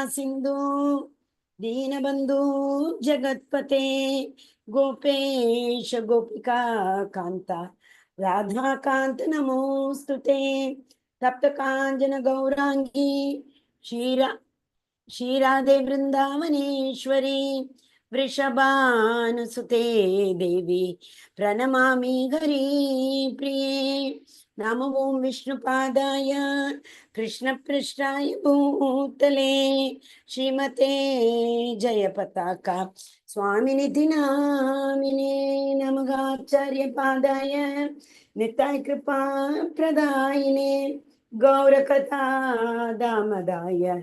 Sindhu Dinabandhu Jagatpate Gopesh Gopika Kanta Radha Kanta Namostute Tapta Kanjana Gaurangi Shira Shirade Vrindavaneshwari Vrishabhanusute Devi Pranamami Hari Priye Namo Om Vishnupadaya Krishna Prishtaya Bhutale Srimate Jayapataka Swaminiti Namine Namagacharya Padaya Nitai Kripa Pradayine Gaurakata Damadaya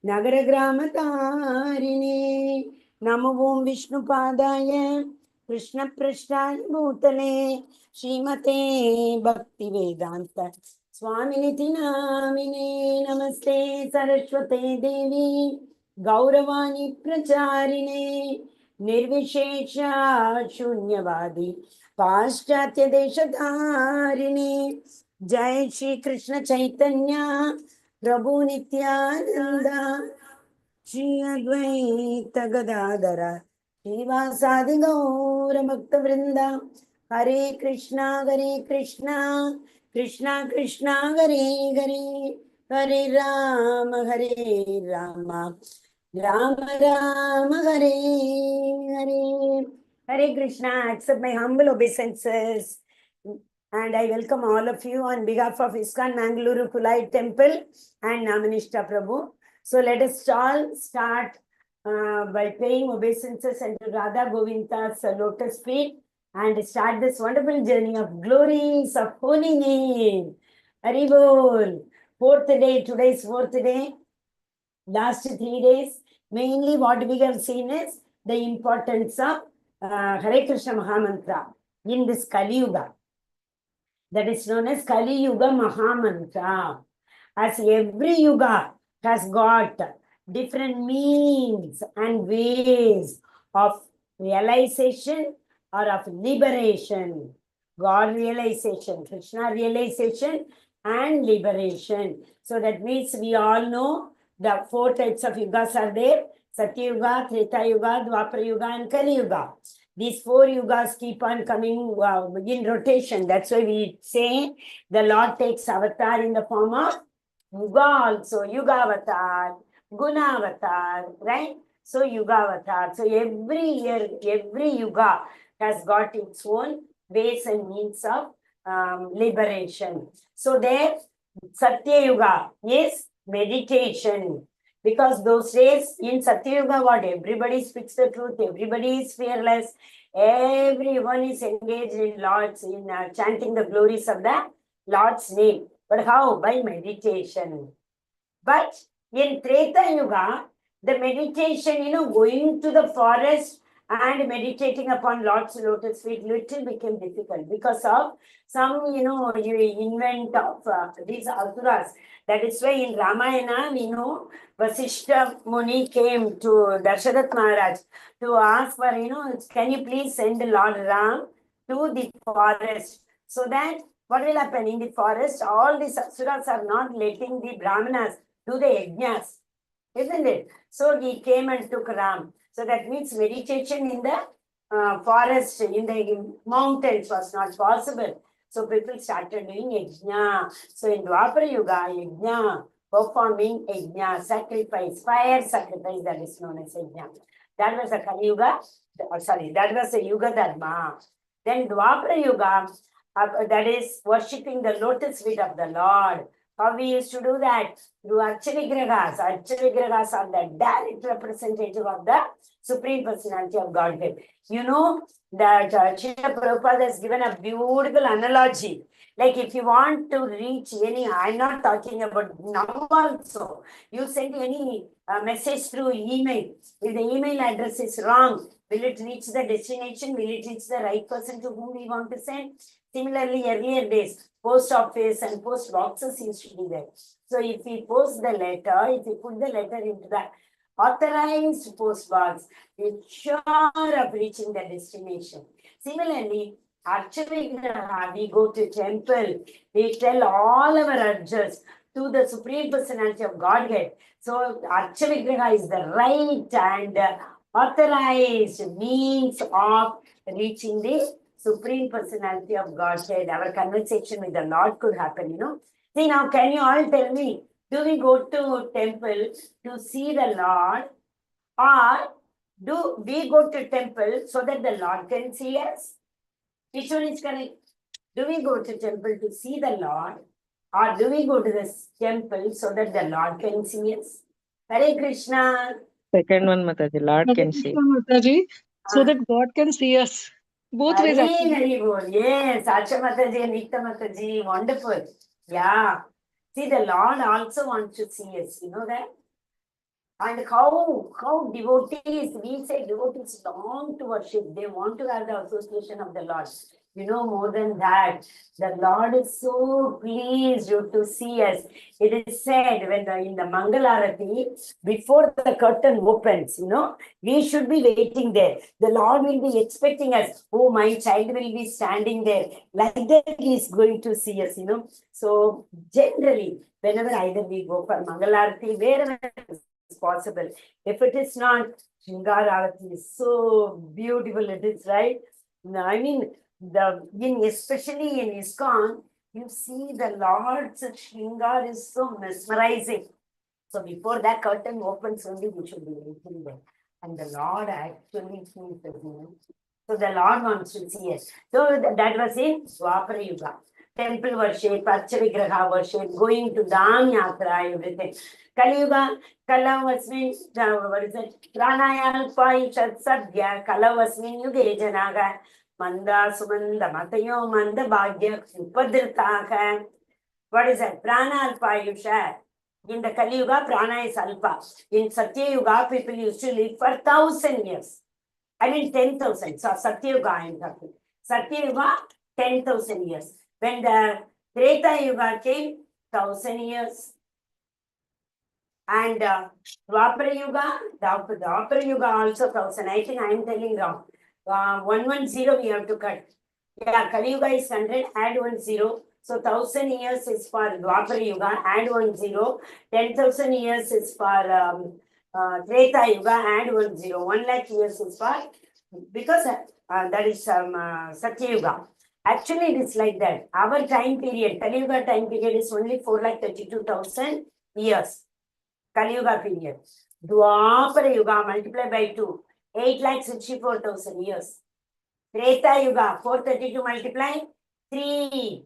Nagara Grama Tarini Namo Om Vishnupadaya Krishna Prishtaya Bhutale Srimate Bhakti Vedanta Swaminiti Namine Namaste Saraswate Devi Gauravani Pracharine Nirvishesha Shunyavadi Paschatya Deshatharini Jai Shri Krishna Chaitanya Prabhu Nityananda Shri Advaita Gadadara Srivasadi Gaura Bhakta Vrinda Hare Krishna Krishna Krishna Hare Hare Hare Rama Rama Rama Hare Hare Hare Krishna. Accept my humble obeisances. And I welcome all of you on behalf of ISKCON Mangaluru Kulai Temple and Namanishta Prabhu. So let us all start by paying obeisances unto Radha Govinda's lotus feet and start this wonderful journey of glories of Holyname. Haribol. Fourth day, today's fourth day. Last 3 days, mainly what we have seen is the importance of Hare Krishna Mahamantra in this Kali Yuga. That is known as Kali Yuga Mahamantra. As every yuga has got different means and ways of realization or of liberation. God realization, Krishna realization and liberation. So that means we all know the 4 types of yugas are there. Satya Yuga, Treta Yuga, Dwapara Yuga and Kali Yuga. These 4 yugas keep on coming in rotation. That's why we say the Lord takes avatar in the form of Yuga also, Yuga avatar, Guna avatar, right? So Yuga avatar. So every year, every yuga has got its own ways and means of liberation. So there, Satya Yuga is meditation. Because those days in Satya Yuga, what everybody speaks the truth, everybody is fearless, everyone is engaged in Lord's, in chanting the glories of the Lord's name. But how? By meditation. But in Treta Yuga, the meditation, going to the forest and meditating upon Lord's lotus feet little became difficult because of some, you invent of these asuras. That is why in Ramayana, we know Vasishta Muni came to Darsharat Maharaj to ask for, can you please send Lord Ram to the forest so that what will happen in the forest? All these asuras are not letting the Brahmanas do the yajnas, isn't it? So he came and took Ram. So that means meditation in the forest, in the mountains was not possible. So people started doing yajna. So in Dwapara Yuga, yajna, performing yajna, sacrifice, fire sacrifice, that is known as yajna. That was a Kali Yuga, that was a Yuga Dharma. Then Dwapara Yuga, that is worshipping the lotus feet of the Lord. How we used to do that? Through Archavigrahas. Archavigrahas are the direct representative of the Supreme Personality of Godhead. You know that Srila Prabhupada has given a beautiful analogy. Like if you want to reach any, I'm not talking about now also. You send any message through email. If the email address is wrong, will it reach the destination? Will it reach the right person to whom we want to send? Similarly, earlier days, post office and post boxes used to be there. So if we post the letter, if we put the letter into the authorized post box, it's sure of reaching the destination. Similarly, Archavigraha, we go to temple, we tell all our urges to the Supreme Personality of Godhead. So Archa Vigraha is the right and authorized means of reaching the Supreme Personality of Godhead. Our conversation with the Lord could happen, you know. See now, can you all tell me, do we go to temple to see the Lord, or do we go to temple so that the Lord can see us? Which one is correct? Do we go to temple to see the Lord, or do we go to the temple so that the Lord can see us? Hare Krishna. Second one, Mataji, Lord can see. Mataji, so that God can see us. Both ways actually. Very good. Yes, Acha Mataji and Nita Mataji, wonderful. Yeah. See, the Lord also wants to see us, you know that? And how devotees, we say devotees long to worship, they want to have the association of the Lord. You know, more than that, the Lord is so pleased to see us. It is said when in the Mangalarati, before the curtain opens, you know, we should be waiting there. The Lord will be expecting us. Oh, my child will be standing there. Like that, He is going to see us, you know. So, generally, whenever either we go for Mangalarati, wherever is possible. If it is not, Shringar Arati is so beautiful, it is, right? I mean, especially in ISKCON, you see the Lord's Shringar is so mesmerizing. So before that curtain opens only, we should be waiting there. And the Lord actually sees us, you know. So the Lord wants to see us. So that was in Dwapara Yuga. Temple worship, Archa Vigraha worship, going to Dham Yatra, everything. Kali Yuga, Kalavasmin, what is it? Pranayalpa Ishat Sadhya, Kalavasmin Yuge Janaga, Manda Sumanda Matayo Manda Bhagya, Upadritaha. What is that? Prana Alpa Ayusha. In the Kali Yuga, Prana is Alpa. In Satya Yuga, people used to live for 1,000 years. I mean 10,000. So Satya Yuga I am talking. Satya Yuga, 10,000 years. When the Treta Yuga came, 1,000 years. And Dwapara Yuga, Dwapara Yuga also 1,000. I think I am telling wrong. 110 we have to cut. Yeah, Kali Yuga is 100, add 10. So 1,000 years is for Dwapara Yuga, add 10. 10,000 years is for Treta Yuga, add 10. 1 lakh years is for, because that is Satya Yuga. Actually, it is like that. Our time period, Kali Yuga time period is only 4,32,000 years. Kali Yuga period. Dwapara Yuga multiplied by 2, 8,64,000 years. Treta Yuga, 432 multiply 3.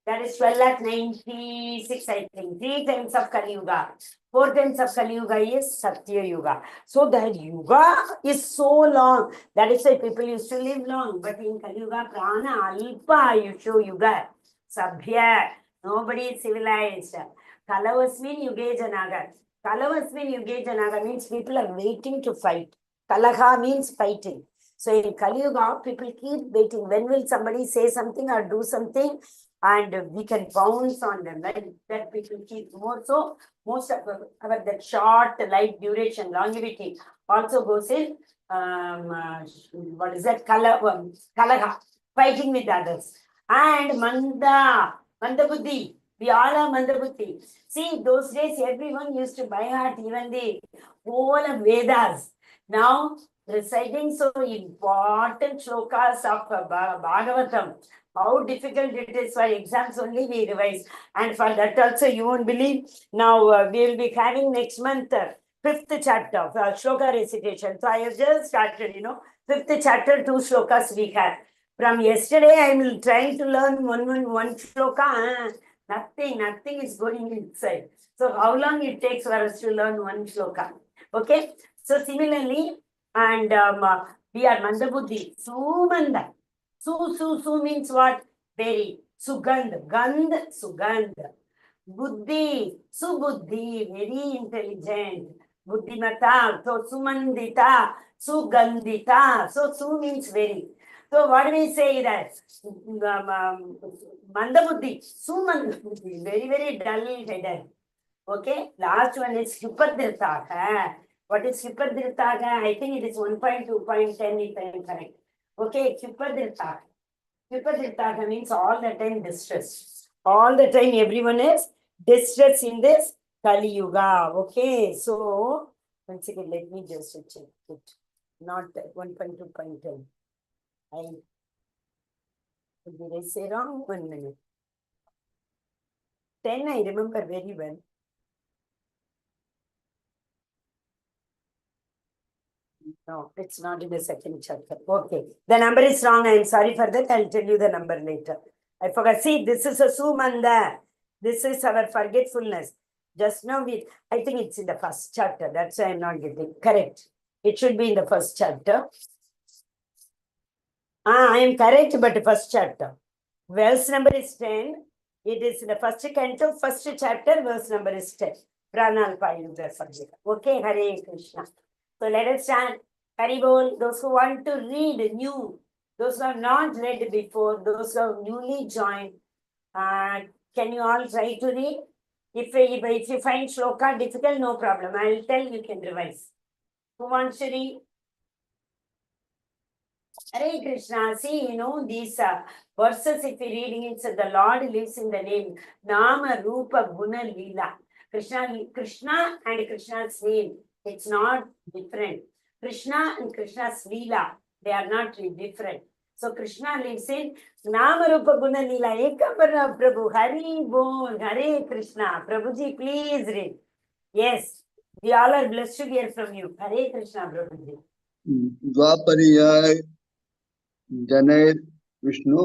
That is 12,96, I think. 3 times of Kali Yuga. 4 times of Kali Yuga is Satya Yuga. So that Yuga is so long. That is why people used to live long. But in Kali Yuga, Prana Alpa Yusho Yuga. Sabhya. Nobody is civilized. Kalavasmin Yuge Janaga. Kalavasmin Yuge Janaga means people are waiting to fight. Kalaha means fighting. So in Kali Yuga, people keep waiting. When will somebody say something or do something? And we can bounce on them. Like that people keep more. So most of our that short life duration, longevity also goes in what is that? Kalaha, fighting with others. And Manda Buddhi. We all are Manda Buddhi. See, those days everyone used to by heart even the whole of Vedas. Now reciting so important shlokas of Bhagavatam. How difficult it is for exams only we revise. And for that also you won't believe. Now we will be having next month 5th chapter of shloka recitation. So I have just started, 5th chapter, 2 shlokas we have. From yesterday I am trying to learn one shloka. Nothing is going inside. So how long it takes for us to learn one shloka? Okay. So similarly, and we are Mandabuddhi, Sumanda. Su means what? Very. Sugandh, Gandh, Sugandh. Buddhi, Subuddhi, very intelligent. Buddhimata, so Sumandita, Sugandhita. So Su means very. So what do we say that? Mandabuddhi, Sumandabuddhi, very, very dull-headed. Okay, last one is Hipadritaha. What is Hipadritaha? I think it is 1.2.10 if I am correct. Okay, Hipadritaha. Hipadritaha means all the time distress. All the time everyone is distress in this Kali Yuga. Okay, so once again, let me just check it. Not 1.2.10. Did I say wrong? 1 minute. 10, I remember very well. No, it's not in the second chapter. Okay, the number is wrong. I'm sorry for that. I'll tell you the number later. I forgot. See, this is a Sumanda. This is our forgetfulness. Just now, I think it's in the first chapter. That's why I'm not getting correct. It should be in the first chapter. I am correct, but first chapter. Verse number is 10. It is in the first canto, first chapter, verse number is 10. Okay, Hare Krishna. So let us start. Haribol, those who want to read new, those who have not read before, those who have newly joined, can you all try to read? If you find shloka difficult, no problem. I will tell you can revise. Who wants to read? Hare Krishna. See, these verses, if you're reading it, so the Lord lives in the name. Nama, Rupa, Guna, Leela. Krishna and Krishna's name. It's not different. Krishna and Krishna's Leela, they are not different. So Krishna lives in Nama, Rupa, Guna, Leela. Ekavarna Prabhu. Hari Bol. Hare Krishna. Prabhuji, please read. Yes, we all are blessed to hear from you. Hare Krishna, Prabhuji. द्वापरियाय जनैर Vishnu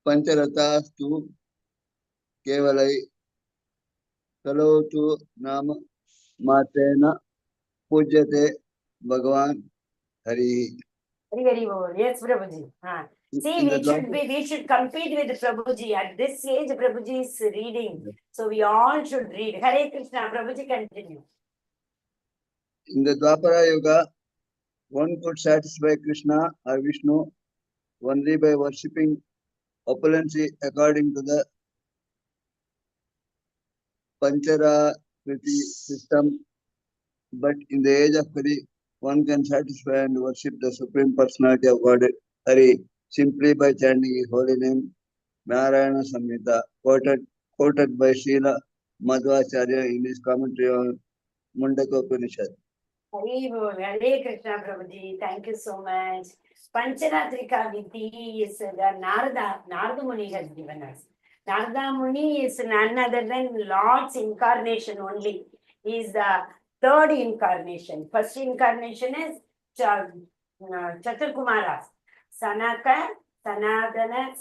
पंचरतास्तु केवलै कलोतु नाम मातेन पूज्यते भगवान Hari. Very well. Yes, Prabhuji. See, we should compete with Prabhuji. At this age, Prabhuji is reading. So we all should read. Hare Krishna, Prabhuji, continue. In the Dwapara Yuga, one could satisfy Krishna or Vishnu only by worshipping opulency according to the Pancharakriti system. But in the age of Kali, one can satisfy and worship the Supreme Personality of God, Hari, simply by chanting His holy name, Narayana Samhita, quoted by Srila Madhvacharya in his commentary on Mundaka Upanishad. Hare Krishna, Prabhuji. Thank you so much. Pancharatrika Vidhi is the Narada Muni has given us. Narada Muni is none other than Lord's incarnation only. He is the third incarnation. First incarnation is Chaturkumaras. Sanaka, Sanatana,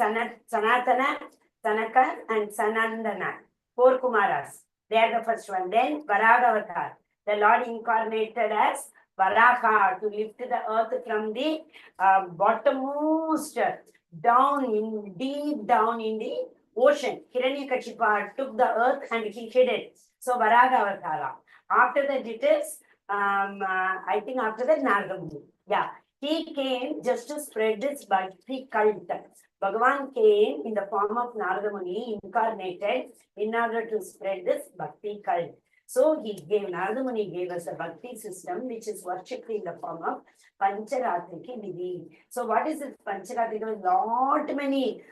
Sanaka, and Sanandana. 4 Kumaras. They are the first one. Then Varaha Avatar. The Lord incarnated as Varaha to lift the earth from the bottommost deep down in the ocean. Hiranyakashipa took the earth and he hid it. So Varaha Avatara. After that it is, I think after that Narada Muni. Yeah. He came just to spread this bhakti cult. Bhagavan came in the form of Narada Muni, incarnated in order to spread this bhakti cult. So Narada Muni gave us a bhakti system which is worshipped in the form of Pancharatriki Vidhi. So what is this Pancharatriki? There are lot many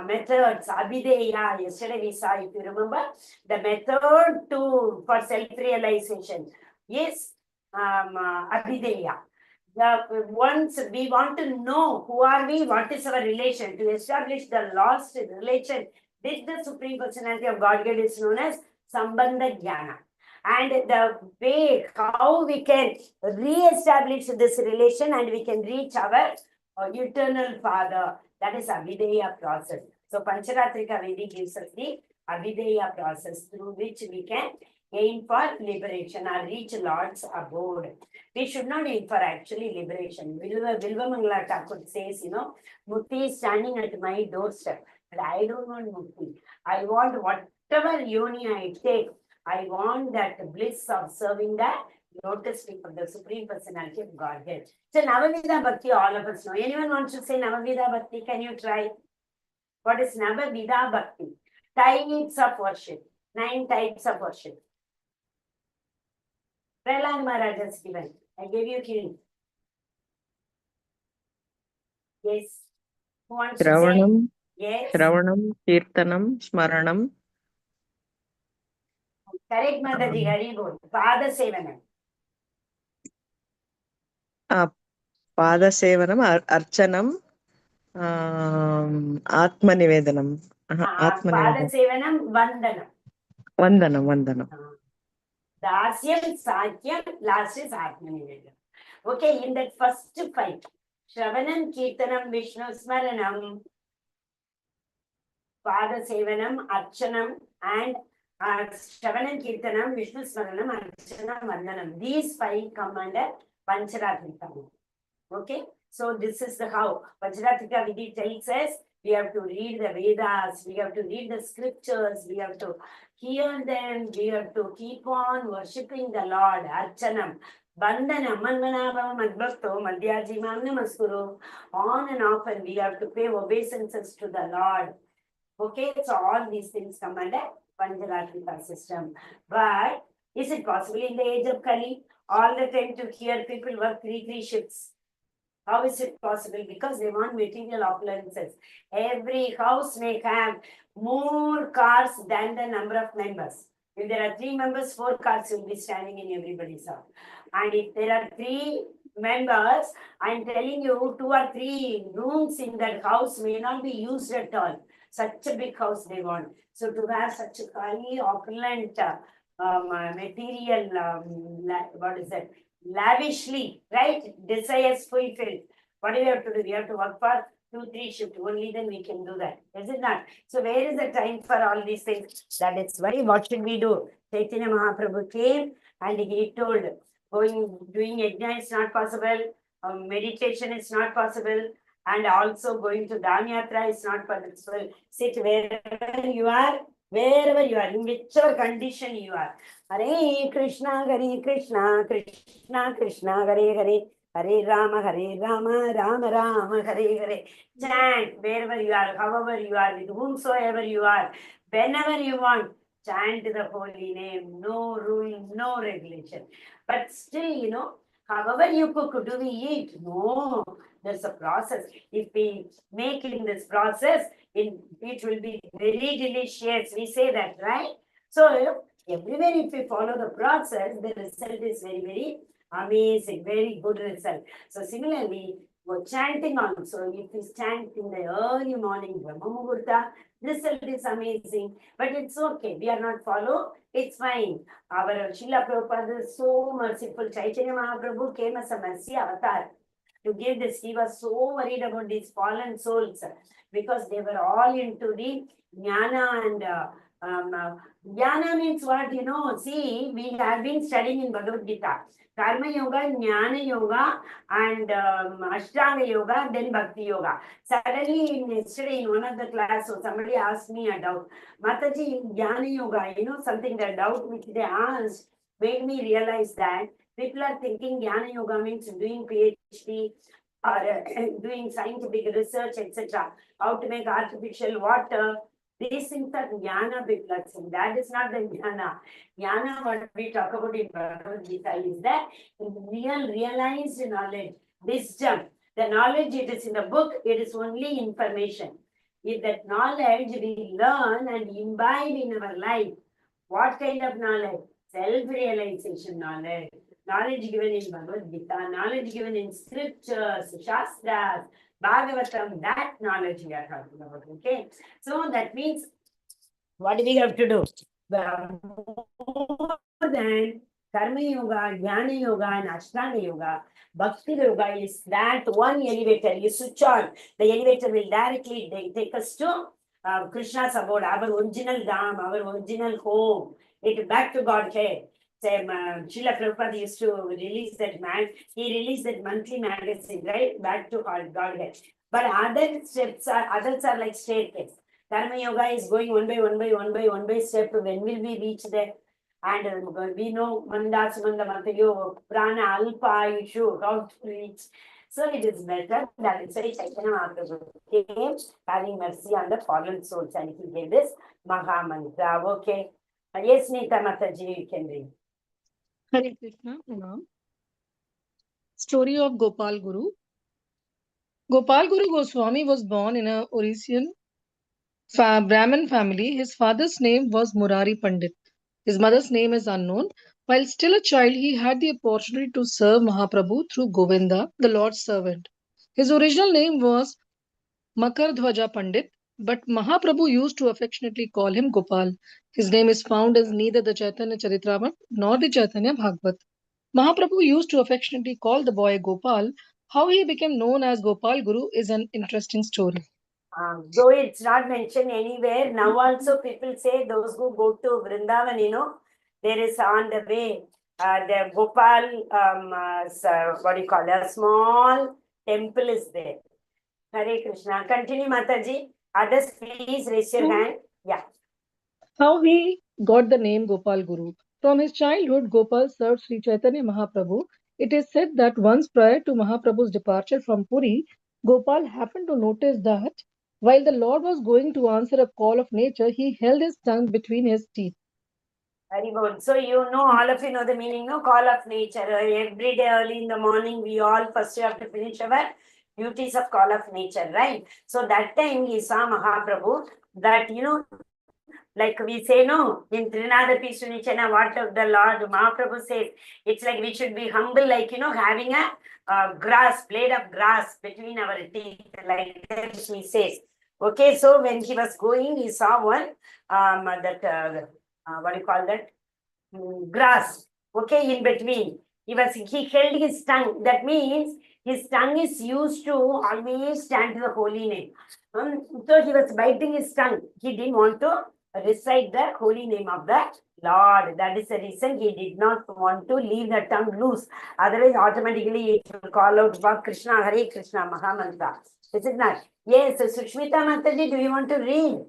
methods. Abhideya, yesterday we saw, if you remember, the method for self-realization. Yes, Abhideya. Once we want to know who are we, what is our relation, to establish the lost relation with the Supreme Personality of Godhead is known as Sambandha Jnana. And the way how we can re-establish this relation and we can reach our eternal Father, that is Abhideya process. So Pancharatrika Vidhi gives us the Abhideya process through which we can aim for liberation or reach Lord's abode. We should not aim for actually liberation. Vilvamangala Thakur says, Mukti is standing at my doorstep. But I don't want Mukti. I want whatever yoni I take, I want that bliss of serving the lotus feet of the Supreme Personality of Godhead. So Navavidha Bhakti, all of us know. Anyone wants to say Navavidha Bhakti? Can you try? What is Navavidha Bhakti? Types of worship. 9 types of worship. Prahlad Maharaj has given. I gave you hint. Yes. Who wants to say? Shravanam, Yes. Shravanam, Kirtanam, Smaranam, Correct, Mataji, very good. Pada Sevanam. పాదసేవనం అర్చనం ఆత్మనివేదనం Pada ఆత్మనివేదనం Sevanam, Vandanam. వందనం వందనం Dasyam, Satyam, last is Atmanivedam. Okay, in that first fight, Shravanam, Kirtanam, Vishnu Smaranam, Pada Sevanam, Archanam, and Shravanam, Kirtanam, Vishnu Smaranam, Archanam, Vandanam. These 5 come under Pancharatrika. Okay, so this is the how Pancharatrika Vidhi tells us we have to read the Vedas, we have to read the scriptures, we have to hear them, we have to keep on worshipping the Lord. Archanam, Bandhanam, Manmanabhava, Madbhakto, Madhyajimam Namaskuru. On and off, and we have to pay obeisances to the Lord. Okay, so all these things come under Pancharatrika system. But is it possible in the age of Kali all the time to hear people work 3 shifts? How is it possible? Because they want material opulences. Every house may have more cars than the number of members. If there are 3 members, 4 cars will be standing in everybody's house. And if there are 3 members, I'm telling you, 2 or 3 rooms in that house may not be used at all. Such a big house they want. So to have such a highly opulent material, what is that? Lavishly, right? Desires fulfilled. What do we have to do? We have to work for 2-3 shifts. Only then we can do that. Is it not? So where is the time for all these things? That is why what should we do? Chaitanya Mahaprabhu came and he told, doing yajna is not possible, meditation is not possible, and also going to Danyatra is not possible. Sit wherever you are, in whichever condition you are. Hare Krishna, Krishna Krishna, Hare Hare, Hare Rama, Rama Rama, Hare Hare. Chant wherever you are, however you are, with whomsoever you are, whenever you want. Chant the holy name, no rule, no regulation. But still, however you cook, do we eat? No, there's a process. If we make in this process, it will be very delicious. We say that, right? So everywhere, if we follow the process, the result is very, very amazing, very good result. So similarly, we're chanting also. If we chant in the early morning, Brahma Muhurta, result is amazing. But it's okay. We are not follow. It's fine. Our Srila Prabhupada is so merciful. Chaitanya Mahaprabhu came as a mercy avatar to give this. He was so worried about these fallen souls because they were all into the jnana and jnana means what? See, we have been studying in Bhagavad Gita. Karma Yoga, Jnana Yoga, and Ashtanga Yoga, then Bhakti Yoga. Suddenly, yesterday in one of the classes, somebody asked me a doubt. Mataji, Jnana Yoga, something, the doubt which they asked made me realize that people are thinking Jnana Yoga means doing PhD or doing scientific research, etc. How to make artificial water. These things are jnana biplas. That is not the jnana. Jnana, what we talk about in Bhagavad Gita is that realized knowledge, wisdom. The knowledge, it is in the book, it is only information. If that knowledge we learn and imbibe in our life, what kind of knowledge? Self-realization knowledge. Knowledge given in Bhagavad Gita, knowledge given in scriptures, shastras, Bhagavatam, that knowledge we are talking about, okay? So that means, what do we have to do? More than Karma Yoga, Jnana Yoga, and Ashtanga Yoga, Bhakti Yoga is that one elevator. You switch on, the elevator will directly take us to Krishna's abode, our original Dham, our original home. It back to Godhead. Srila Prabhupada used to release that he released that monthly magazine, right? Back to Godhead. But others are like staircase. Karma Yoga is going one by step. When will we reach there? And we know Mandasumanda Matayo, Prana Alpa, how to reach. So it is better that it's very Chaitanya Mahaprabhu came having mercy on the fallen souls, and he gave this Maha Mantra. Okay. Yes, Nita Mataji, you can read. Hare Krishna, Pranam. Story of Gopal Guru. Gopal Guru Goswami was born in a Orisian Brahmin family. His father's name was Murari Pandit. His mother's name is unknown. While still a child, he had the opportunity to serve Mahaprabhu through Govinda, the Lord's servant. His original name was Makardhwaja Pandit, but Mahaprabhu used to affectionately call him Gopal. His name is found in neither the Chaitanya Charitamrita nor the Chaitanya Bhagavat. Mahaprabhu used to affectionately call the boy Gopal. How he became known as Gopal Guru is an interesting story. Though it's not mentioned anywhere, now also people say those who go to Vrindavan, there is on the way, the Gopal, what do you call it, a small temple is there. Hare Krishna. Continue, Mataji. Others, please raise your hand. Yeah. How he got the name Gopal Guru. From his childhood, Gopal served Sri Chaitanya Mahaprabhu. It is said that once prior to Mahaprabhu's departure from Puri, Gopal happened to notice that while the Lord was going to answer a call of nature, he held his tongue between his teeth. Very good. So all of you know the meaning, no? Call of nature. Every day early in the morning, we all first have to finish our duties of call of nature, right? So that time he saw Mahaprabhu that, like we say, no, in Trinada Pishunichana, what the Lord Mahaprabhu says, it's like we should be humble, like, having a blade of grass between our teeth, like that he says. Okay, so when he was going, he saw one, what do you call that? Grass, okay, in between. He held his tongue. That means his tongue is used to always stand to the holy name. So he was biting his tongue. He didn't want to recite the holy name of the Lord. That is the reason he did not want to leave the tongue loose. Otherwise, automatically it will call out about Krishna, Hare Krishna, Mahamantra. Is it not? Yes, so Sushmita Mataji, do you want to read?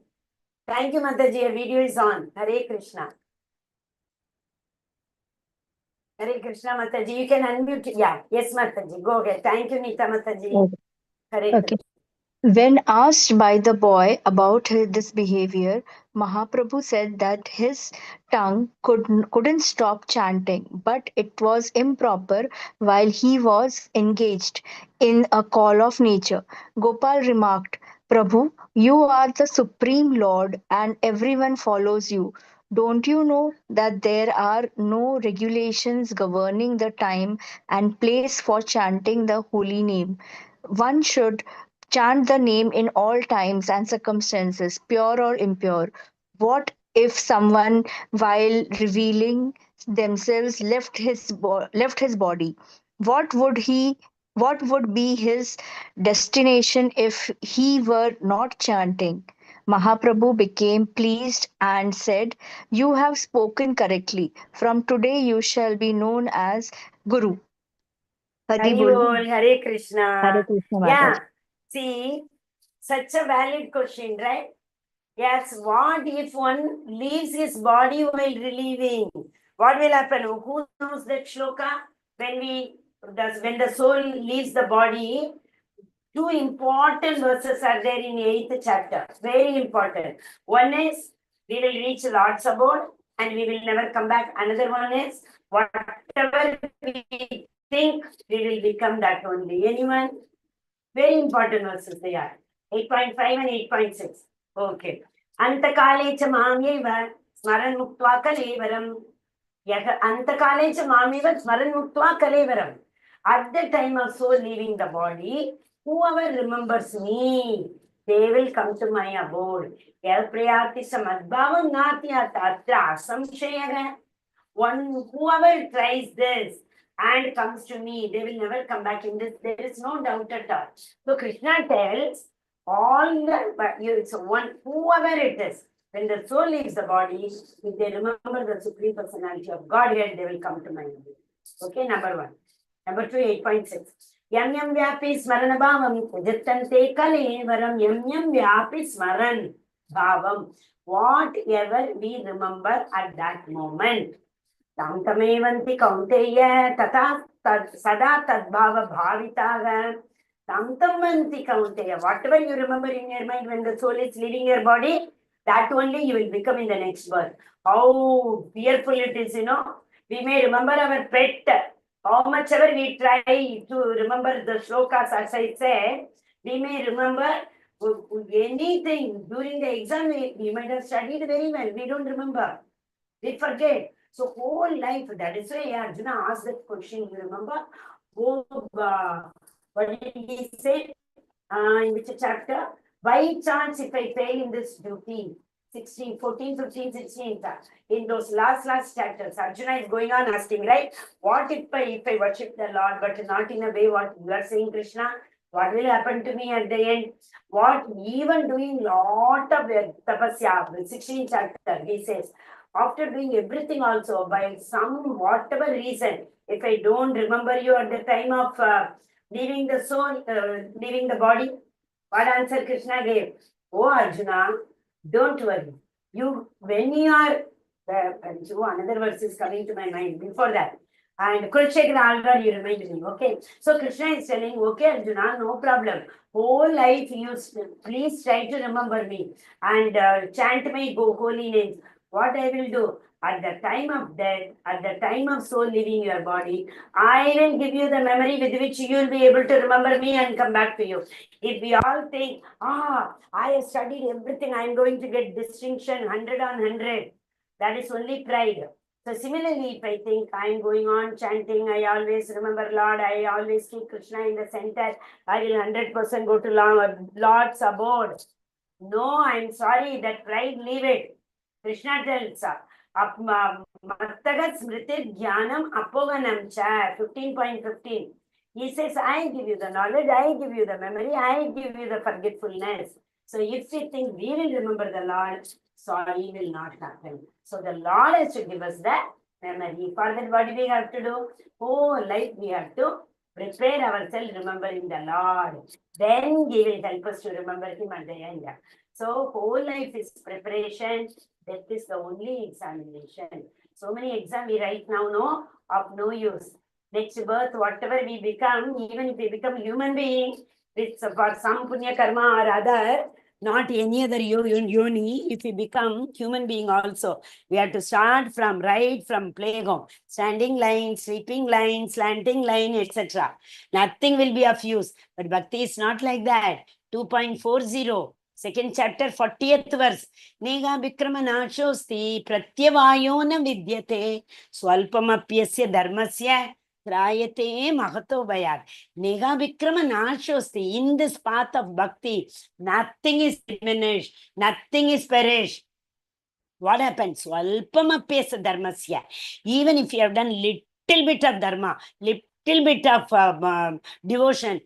Thank you, Mataji. Your video is on. Hare Krishna. Hare Krishna, Mataji. You can unmute. Yeah. Yes, Mataji. Go ahead. Thank you, Nita Mataji. Okay. Hare Okay. When asked by the boy about this behavior, Mahaprabhu said that his tongue couldn't stop chanting, but it was improper while he was engaged in a call of nature. Gopal remarked, Prabhu, you are the supreme Lord and everyone follows you. Don't you know that there are no regulations governing the time and place for chanting the holy name? One should chant the name in all times and circumstances, pure or impure. What if someone, while revealing themselves, left his body? What would he? What would be his destination if he were not chanting? Mahaprabhu became pleased and said, "You have spoken correctly. From today you shall be known as Guru." Hari bol. Bol, Hare Krishna. Hare Krishna Mataji. Yeah. See, such a valid question, right? Yes, what if one leaves his body while relieving? What will happen? Who knows that shloka? When the soul leaves the body, two important verses are there in 8th chapter. Very important. One is, we will reach Lord's abode and we will never come back. Another one is, whatever we think, we will become that only. Anyone? Very important verses they are. 8.5 and 8.6. Okay. Antakale cha mamyeva smaran muktva kalevaram. Antakale cha mamyeva smaran muktva kalevaram. At the time of soul leaving the body, whoever remembers me, they will come to my abode. Yalprayati samadbhavam natyat atra samshayaga. Whoever tries this and comes to me, they will never come back in this. There is no doubt at all. So Krishna tells whoever it is, when the soul leaves the body, if they remember the Supreme Personality of Godhead, they will come to my abode. Okay, number 1. Number 2, 8.6. Yam yam vyapi smarana bhavam kujattante kalevaram yam yam vyapi smaran bhavam. Whatever we remember at that moment. Tam tamevanti kaunteya tata sada tadbhava bhavitaga. Tam tamevanti kaunteya. Whatever you remember in your mind when the soul is leaving your body, that only you will become in the next birth. How fearful it is, We may remember our pet. How much ever we try to remember the shlokas, as I said, we may remember anything. During the exam, we might have studied very well. We don't remember. We forget. So whole life, that is why Arjuna asked that question, you remember? Oh, what did he say? In which chapter? By chance, if I fail in this duty, 16, 14, 15, 16, in those last chapters, Arjuna is going on asking, right? What if I worship the Lord, but not in a way what you are saying, Krishna? What will happen to me at the end? What even doing lot of tapasya, 16th chapter, he says, after doing everything also, by some whatever reason, if I don't remember you at the time of leaving the soul, leaving the body, what answer Krishna gave? Oh Arjuna, don't worry. You, when you are, another verse is coming to my mind before that. And Kurukshetra Alvar, you remind me, okay? So Krishna is telling, okay Arjuna, no problem. Whole life you please try to remember me and chant my holy names. What I will do? At the time of death, at the time of soul leaving your body, I will give you the memory with which you will be able to remember me and come back to you. If we all think, I have studied everything, I am going to get distinction 100 on 100, that is only pride. So similarly, if I think I am going on chanting, I always remember Lord, I always keep Krishna in the center, I will 100% go to Lord's abode. No, I'm sorry, that pride, leave it. Krishna tells, Mattagat Smritir Jnanam Apoganam Cha, 15.15. He says, I give you the knowledge, I give you the memory, I give you the forgetfulness. So if we think we will remember the Lord, sorry, will not happen. So the Lord has to give us that memory. For that, what do we have to do? Whole life we have to prepare ourselves remembering the Lord. Then He will help us to remember Him at the end. So whole life is preparation. Death is the only examination. So many exams we write now, no, of no use. Next birth, whatever we become, even if we become human being, with for some punya karma or other, not any other yoni, if we become human being also, we have to start from right from playground, standing line, sleeping line, slanting line, etc. Nothing will be of use. But bhakti is not like that. 2.40. Second chapter, 40th verse. Nega Vikrama Nashosti Pratyavayona Vidyate Swalpamapyasya Dharmasya Trayate Mahato Bayat. Nega Vikrama Nashosti. In this path of bhakti, nothing is diminished, nothing is perished. What happens? Swalpamapyasya Dharmasya. Even if you have done little bit of dharma, little bit of devotion,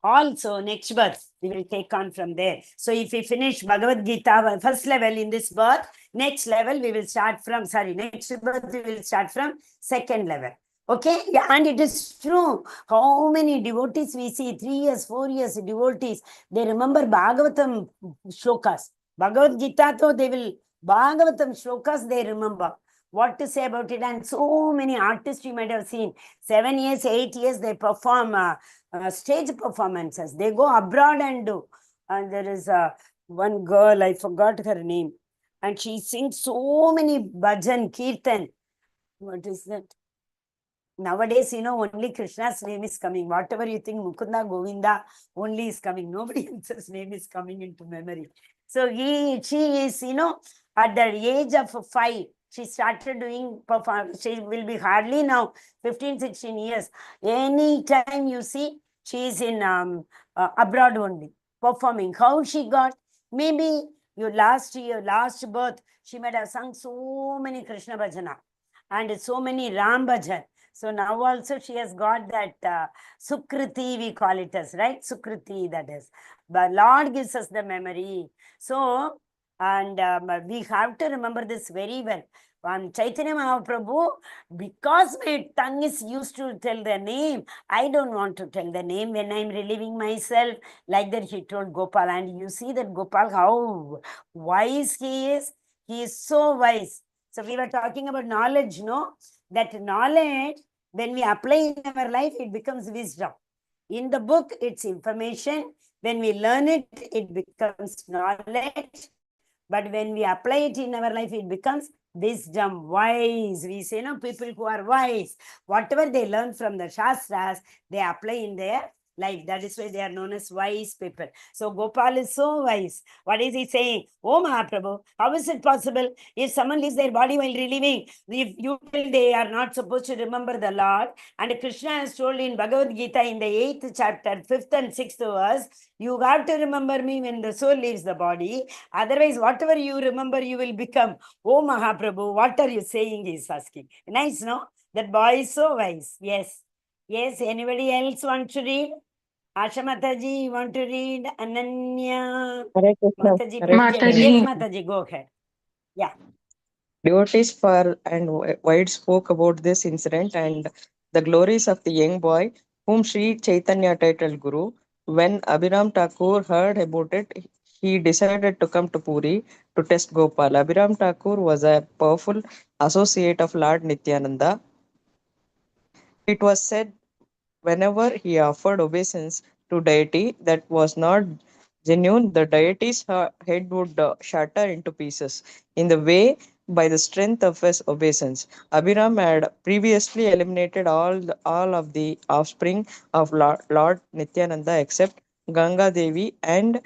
also next birth we will take on from there. So if we finish Bhagavad Gita first level in this birth, next level we will start from, next birth we will start from second level. Okay, yeah, and it is true. How many devotees we see, 3 years, 4 years devotees, they remember Bhagavatam shlokas. Bhagavad Gita, though they will, Bhagavatam shlokas they remember. What to say about it? And so many artists you might have seen, 7 years, 8 years, they perform stage performances. They go abroad and do. And there is one girl, I forgot her name, and she sings so many bhajan, kirtan. What is that? Nowadays, only Krishna's name is coming. Whatever you think, Mukunda, Govinda, only is coming. Nobody else's name is coming into memory. So she is, at the age of 5, she started doing performance. She will be hardly now 15, 16 years. Anytime you see, she is in abroad only, performing. How she got? Maybe your last birth, she might have sung so many Krishna bhajana and so many Ram bhajan. So now also she has got that Sukriti, we call it as, right? Sukriti, that is. But Lord gives us the memory. So, and we have to remember this very well. Chaitanya Mahaprabhu, because my tongue is used to tell the name, I don't want to tell the name when I'm relieving myself. Like that he told Gopal. And you see that Gopal, how wise he is. He is so wise. So we were talking about knowledge, no? That knowledge, when we apply in our life, it becomes wisdom. In the book, it's information. When we learn it, it becomes knowledge. But when we apply it in our life, it becomes wisdom, wise. We say, people who are wise, whatever they learn from the Shastras, they apply in their life. That is why they are known as wise people. So Gopal is so wise. What is he saying? Oh Mahaprabhu, how is it possible? If someone leaves their body while reliving, if you feel they are not supposed to remember the Lord, and Krishna has told in Bhagavad Gita in the 8th chapter, 5th and 6th verse, you have to remember me when the soul leaves the body. Otherwise, whatever you remember, you will become. Oh Mahaprabhu, what are you saying? He's asking. Nice, no? That boy is so wise. Yes. Yes, anybody else want to read? Asha Mataji, you want to read? Ananya Hare Krishna. Mataji, Hare Pujya. Krishna. Yes, Mataji, go ahead. Yeah. Devotees far and wide spoke about this incident and the glories of the young boy, whom Sri Chaitanya titled Guru. When Abhiram Thakur heard about it, he decided to come to Puri to test Gopal. Abhiram Thakur was a powerful associate of Lord Nityananda. It was said whenever he offered obeisance to deity that was not genuine, the deity's head would shatter into pieces. In the way, by the strength of his obeisance, Abhiram had previously eliminated all of the offspring of Lord Nityananda except Ganga Devi and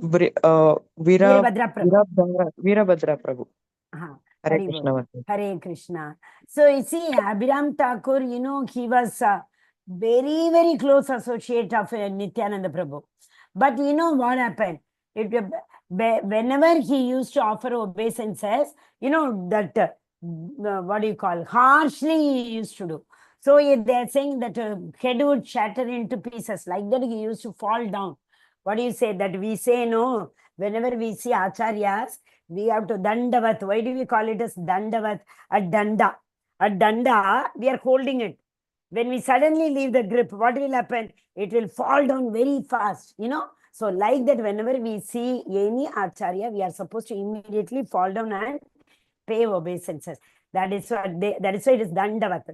Veerabhadra Prabhu. Veerabhadra Prabhu. Hare Hari Krishna. Bol. Hare Krishna. So you see, Abhiram Thakur, he was a very, very close associate of Nityananda Prabhu. But you know what happened? Whenever he used to offer obeisances, that what do you call, harshly he used to do. So they're saying that head would shatter into pieces. Like that, he used to fall down. What do you say? That we say, no, whenever we see acharyas, we have to dandavat. Why do we call it as dandavat? A danda. A danda, we are holding it. When we suddenly leave the grip, what will happen? It will fall down very fast, So like that, whenever we see any acharya, we are supposed to immediately fall down and pay obeisances. That is why it is dandavat.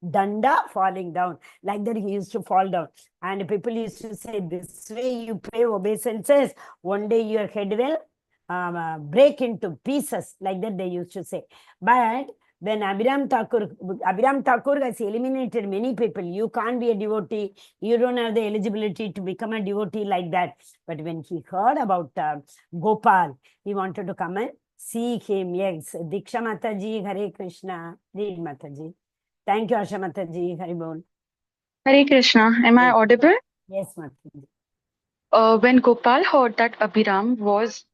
Danda falling down. Like that, he used to fall down. And people used to say, this way you pay obeisances, one day your head will break into pieces. Like that, they used to say. But when Abhiram Thakur has eliminated many people. You can't be a devotee. You don't have the eligibility to become a devotee like that. But when he heard about Gopal, he wanted to come and see him. Yes. Diksha Mataji, Hare Krishna. Read Mataji. Thank you, Asha Mataji. Hari Bol. Hare Krishna. Am I audible? Yes, Mataji. When Gopal heard that Abhiram was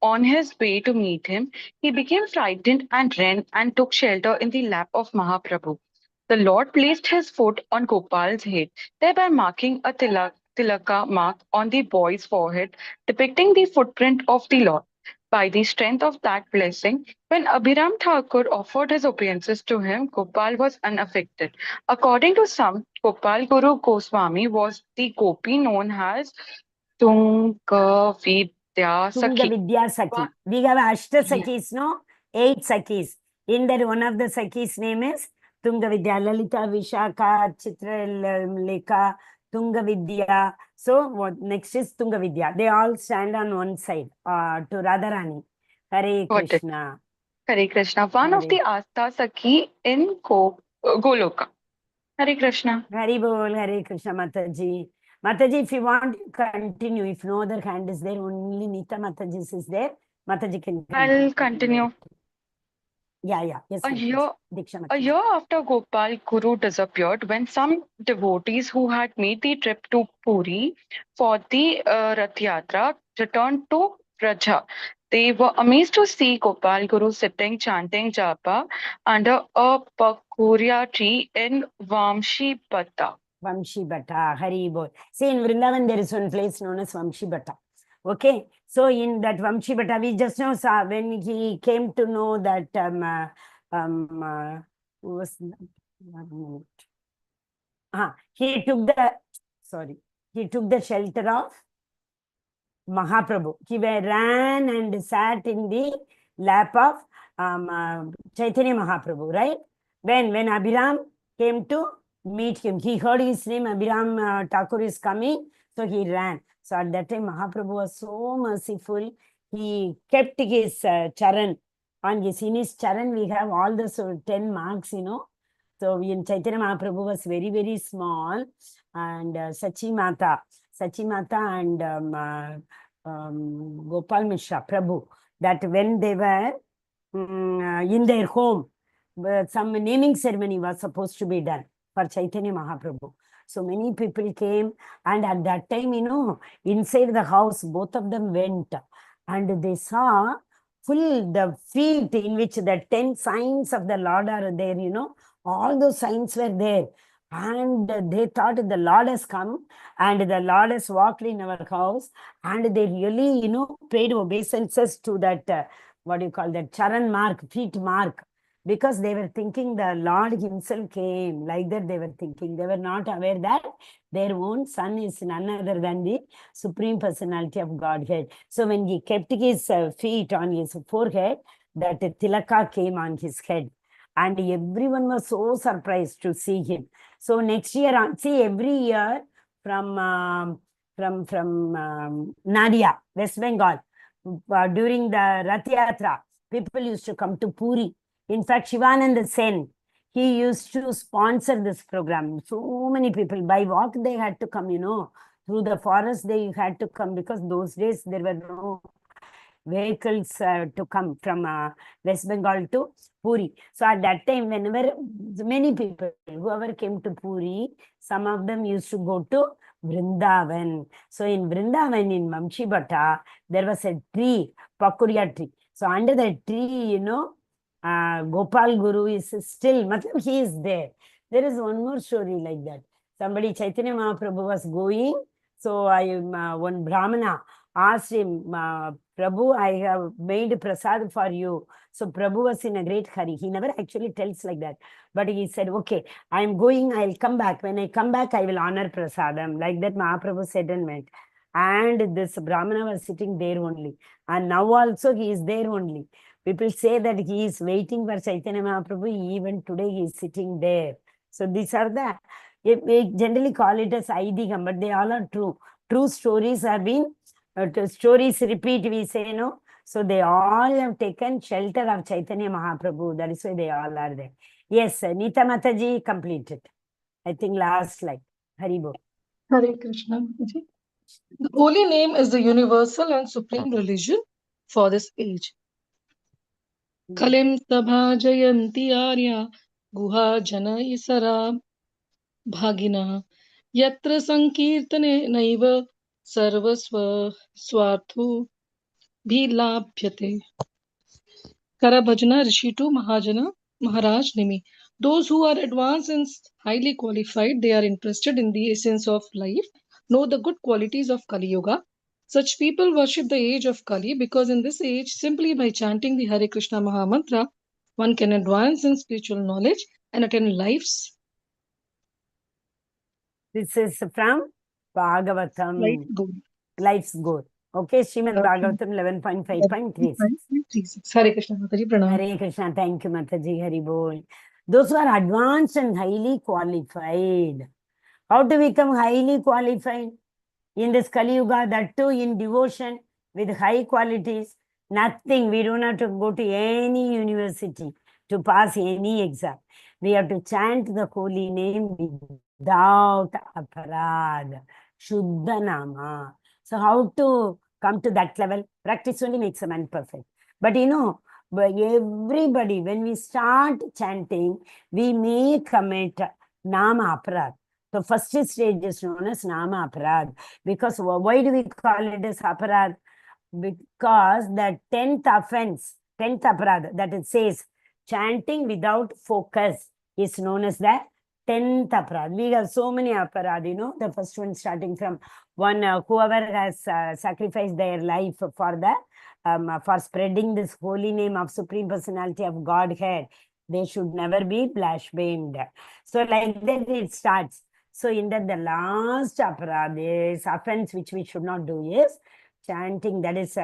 on his way to meet him, he became frightened and ran and took shelter in the lap of Mahaprabhu. The Lord placed his foot on Gopal's head, thereby marking a tilaka mark on the boy's forehead, depicting the footprint of the Lord. By the strength of that blessing, when Abhiram Thakur offered his obeisances to him, Gopal was unaffected. According to some, Gopal Guru Goswami was the gopi known as Tunga Vidya Tunga Sakhi. Vidya Sakhi. We have Ashta Sakhis, no? 8 Sakhis. In that, one of the Sakhis' name is Tunga Vidya. Lalita, Vishaka, Chitraleka, Tunga Vidya. So, what next is Tunga Vidya. They all stand on one side to Radharani. Hare Got it. Krishna. Hare Krishna. One of the Asta Sakhi in Goloka. Hare Krishna. Hari Bol, Hare Krishna, Mataji. Mataji, if you want, continue. If no other hand is there, only Nita Mataji is there. Mataji can continue. I'll continue. Yeah. Yes, A year, Diksha a Mataji. year after Gopal Guru disappeared, when some devotees who had made the trip to Puri for the Rath Yatra returned to Raja, they were amazed to see Gopal Guru sitting chanting japa under a pakuria tree in Vamshipata. Vamshibata, Hari Bol. See, in Vrindavan, there is one place known as Vamshibata. Okay, so in that Vamshibata, we just now saw when he came to know that who was 1 minute. He took the shelter of Mahaprabhu. He ran and sat in the lap of Chaitanya Mahaprabhu, right? When Abhiram came to meet him, he heard his name, Abhiram Thakur is coming, so he ran. So at that time, Mahaprabhu was so merciful. He kept his charan. In his charan, we have all the 10 marks, So in Chaitanya Mahaprabhu was very, very small, and Sachi Mata and Gopal Mishra Prabhu, that when they were in their home, some naming ceremony was supposed to be done for Chaitanya Mahaprabhu. So many people came, and at that time, inside the house, both of them went, and they saw full the feet in which the 10 signs of the Lord are there, all those signs were there. And they thought the Lord has come and the Lord has walked in our house, and they really, paid obeisances to that, what do you call that, charan mark, feet mark, because they were thinking the Lord himself came. Like that they were thinking. They were not aware that their own son is none other than the Supreme Personality of Godhead. So when he kept his feet on his forehead, that tilaka came on his head. And everyone was so surprised to see him. So next year, see, every year from Nadia, West Bengal, during the Rath Yatra, people used to come to Puri. In fact, Shivananda Sen, he used to sponsor this program. So many people, by walk, they had to come, through the forest, they had to come, because those days there were no vehicles to come from West Bengal to Puri. So at that time, whenever many people, whoever came to Puri, some of them used to go to Vrindavan. So in Vrindavan, in Mamshibata, there was a tree, Pakuria tree. So under that tree, Gopal Guru is still, he is there. There is one more story like that. Somebody, Chaitanya Mahaprabhu was going. So one Brahmana asked him, Prabhu, I have made prasad for you. So Prabhu was in a great hurry. He never actually tells like that. But he said, okay, I am going, I'll come back. When I come back, I will honor prasadam. Like that Mahaprabhu said and went. And this Brahmana was sitting there only. And now also he is there only. People say that he is waiting for Chaitanya Mahaprabhu. Even today he is sitting there. So these are we generally call it as Aidhigam, but they all are true. True stories have been, stories repeat, we say, So they all have taken shelter of Chaitanya Mahaprabhu. That is why they all are there. Yes, Nita Mataji completed. I think last slide. Haribo. Hare Krishna. The holy name is the universal and supreme religion for this age. Kalim Sabha Jayanti Arya Guha Jana Isara Bhagina Yatra Sankirtane Naiva Sarvasva Swarthu Bhilabhyate Karabhajana Rishitu Mahajana Maharaj Nimi. Those who are advanced and highly qualified, they are interested in the essence of life, know the good qualities of Kali Yuga. Such people worship the age of Kali because in this age, simply by chanting the Hare Krishna Maha Mantra, one can advance in spiritual knowledge and attain life's This is from Bhagavatam, goal. Life's Goal. Okay, Srimad Bhagavatam 11.5.36. Hare Krishna Mataji, Pranam. Hare Krishna, thank you, Mataji, Hari Bol. Those who are advanced and highly qualified. How to become highly qualified? In this Kali Yuga, that too in devotion with high qualities. Nothing, we don't have to go to any university to pass any exam. We have to chant the holy name without aparad, Shuddha Nama. So how to come to that level? Practice only makes a man perfect. But everybody, when we start chanting, we may commit Nama Aparad. The first stage is known as Nama Aparad. Because why do we call it as Aparad? Because the 10th offense, 10th Aparad, that it says chanting without focus is known as the 10th Aparad. We have so many Aparad, the first one starting from one, whoever has sacrificed their life for for spreading this holy name of Supreme Personality of Godhead, they should never be blasphemed. So like that it starts. So in that the last aparad is offense which we should not do is chanting, that is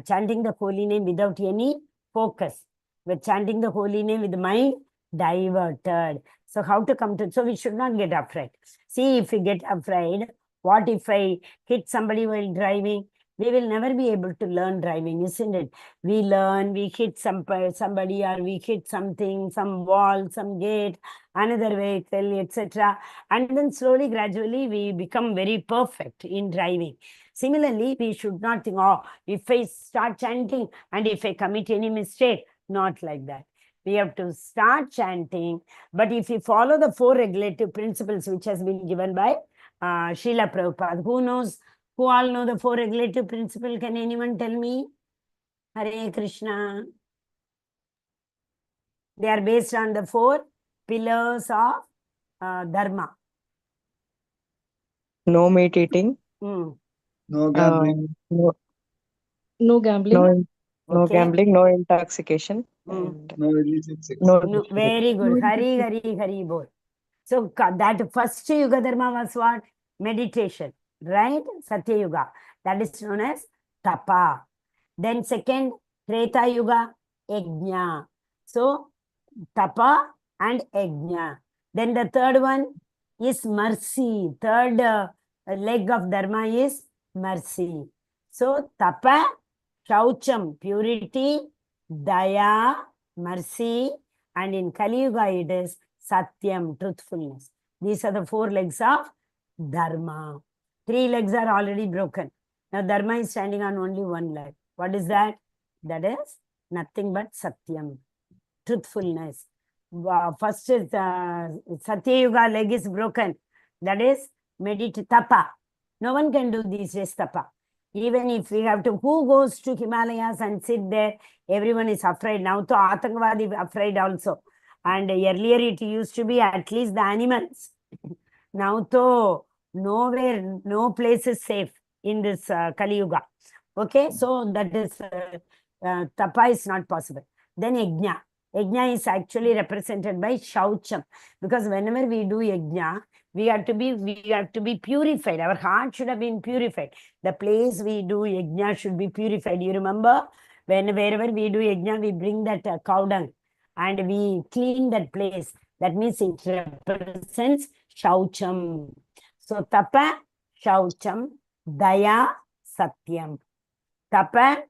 chanting the holy name without any focus. We're chanting the holy name with the mind diverted. So how to come to, so we should not get afraid. See, if we get afraid, what if I hit somebody while driving? we will never be able to learn driving, isn't it? We learn, we hit somebody, or we hit something, some wall, some gate, another vehicle, etc. And then slowly, gradually, we become very perfect in driving. Similarly, we should not think, oh, if I start chanting and if I commit any mistake, not like that. We have to start chanting. But if we follow the 4 regulative principles which has been given by Srila Prabhupada, who knows? Who all know the 4 regulative principles? Can anyone tell me? Hare Krishna. They are based on the 4 pillars of Dharma. No meat eating. Mm. No gambling. No gambling. No Okay. gambling, no intoxication, Mm. and No illicit sex. no. No, very good. Hari, Hari, Hari, bol. So that first Yuga Dharma was what? Meditation, right? Satya Yuga. That is known as Tapa. Then second, Treta Yuga, Yajna. So Tapa and Yajna. Then the third one is mercy. Third leg of Dharma is mercy. So Tapa, Shaucham, purity, Daya, mercy, and in Kali Yuga it is Satyam, truthfulness. These are the 4 legs of Dharma. 3 legs are already broken. Now Dharma is standing on only 1 leg. What is that? That is nothing but Satyam, truthfulness. First is Satya Yuga leg is broken. That is Tapa. No one can do these days Tapa. Even if we have to, who goes to Himalayas and sit there? Everyone is afraid. Now to Atangwadi afraid also. And earlier it used to be at least the animals. Now to nowhere, no place is safe in this Kali Yuga. Okay, so that is Tapa is not possible. Then Yajna. Yajna is actually represented by Shaucham. Because whenever we do Yajna, we have to be purified. Our heart should have been purified. The place we do Yajna should be purified. You remember? Wherever we do Yajna, we bring that cow dung and we clean that place. That means it represents Shaucham. So Tapa, Shaucham, Daya, Satyam. Tapa,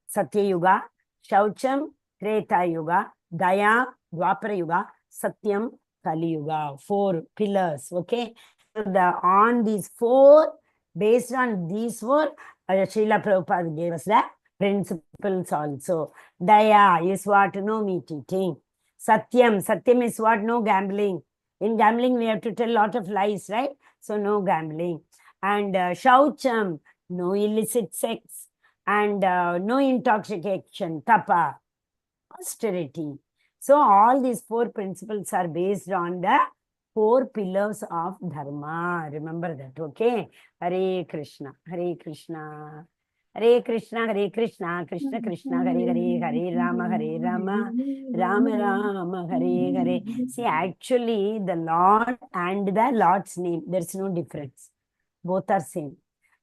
Satya Yuga, Shaucham, Treta Yuga, Daya, Dwapara Yuga, Satyam, Kali Yuga. 4 pillars, okay? So on these 4, based on these 4, Srila Prabhupada gave us the principles also. Daya is what? No meat eating. Satyam is what? No gambling. In gambling, we have to tell a lot of lies, right? So no gambling. And Shaucham, no illicit sex. And no intoxication, Tapa, austerity. So all these 4 principles are based on the 4 pillars of Dharma. Remember that, okay? Hare Krishna, Hare Krishna. Hare Krishna, Hare Krishna, Krishna Krishna, Hare Hare, Hare Rama, Hare Rama, Rama Rama, Hare Hare. See, actually, the Lord and the Lord's name, there's no difference. Both are same.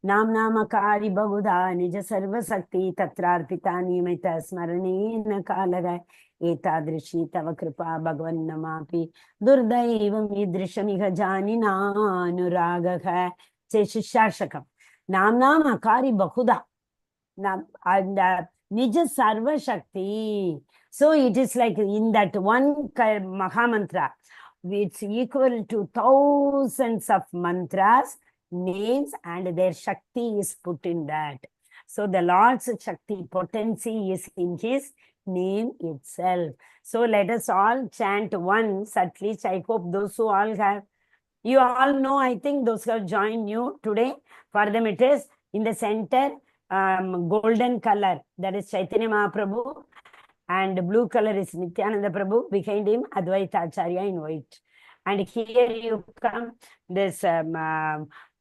Namakari Babuda, Nija Sarva Sakti, Tatrarpita Nimita Smarane Nakalaga, Etadrishi Tava Kripa Bhagwan Namapi, Durdaivam Idrishamiha Janina Nuraga, Shashakam. Namakari Bahuda. And Nija Sarva Shakti. So it is like in that one Mahamantra, it's equal to thousands of mantras, names, and their Shakti is put in that. So the Lord's Shakti potency is in his name itself. So let us all chant once, at least. I hope those who all have, you all know, I think those who have joined you today, for them it is in the center, golden color, that is Chaitanya Mahaprabhu, and blue color is Nityananda Prabhu, behind him Advaita Acharya in white. And here you come, this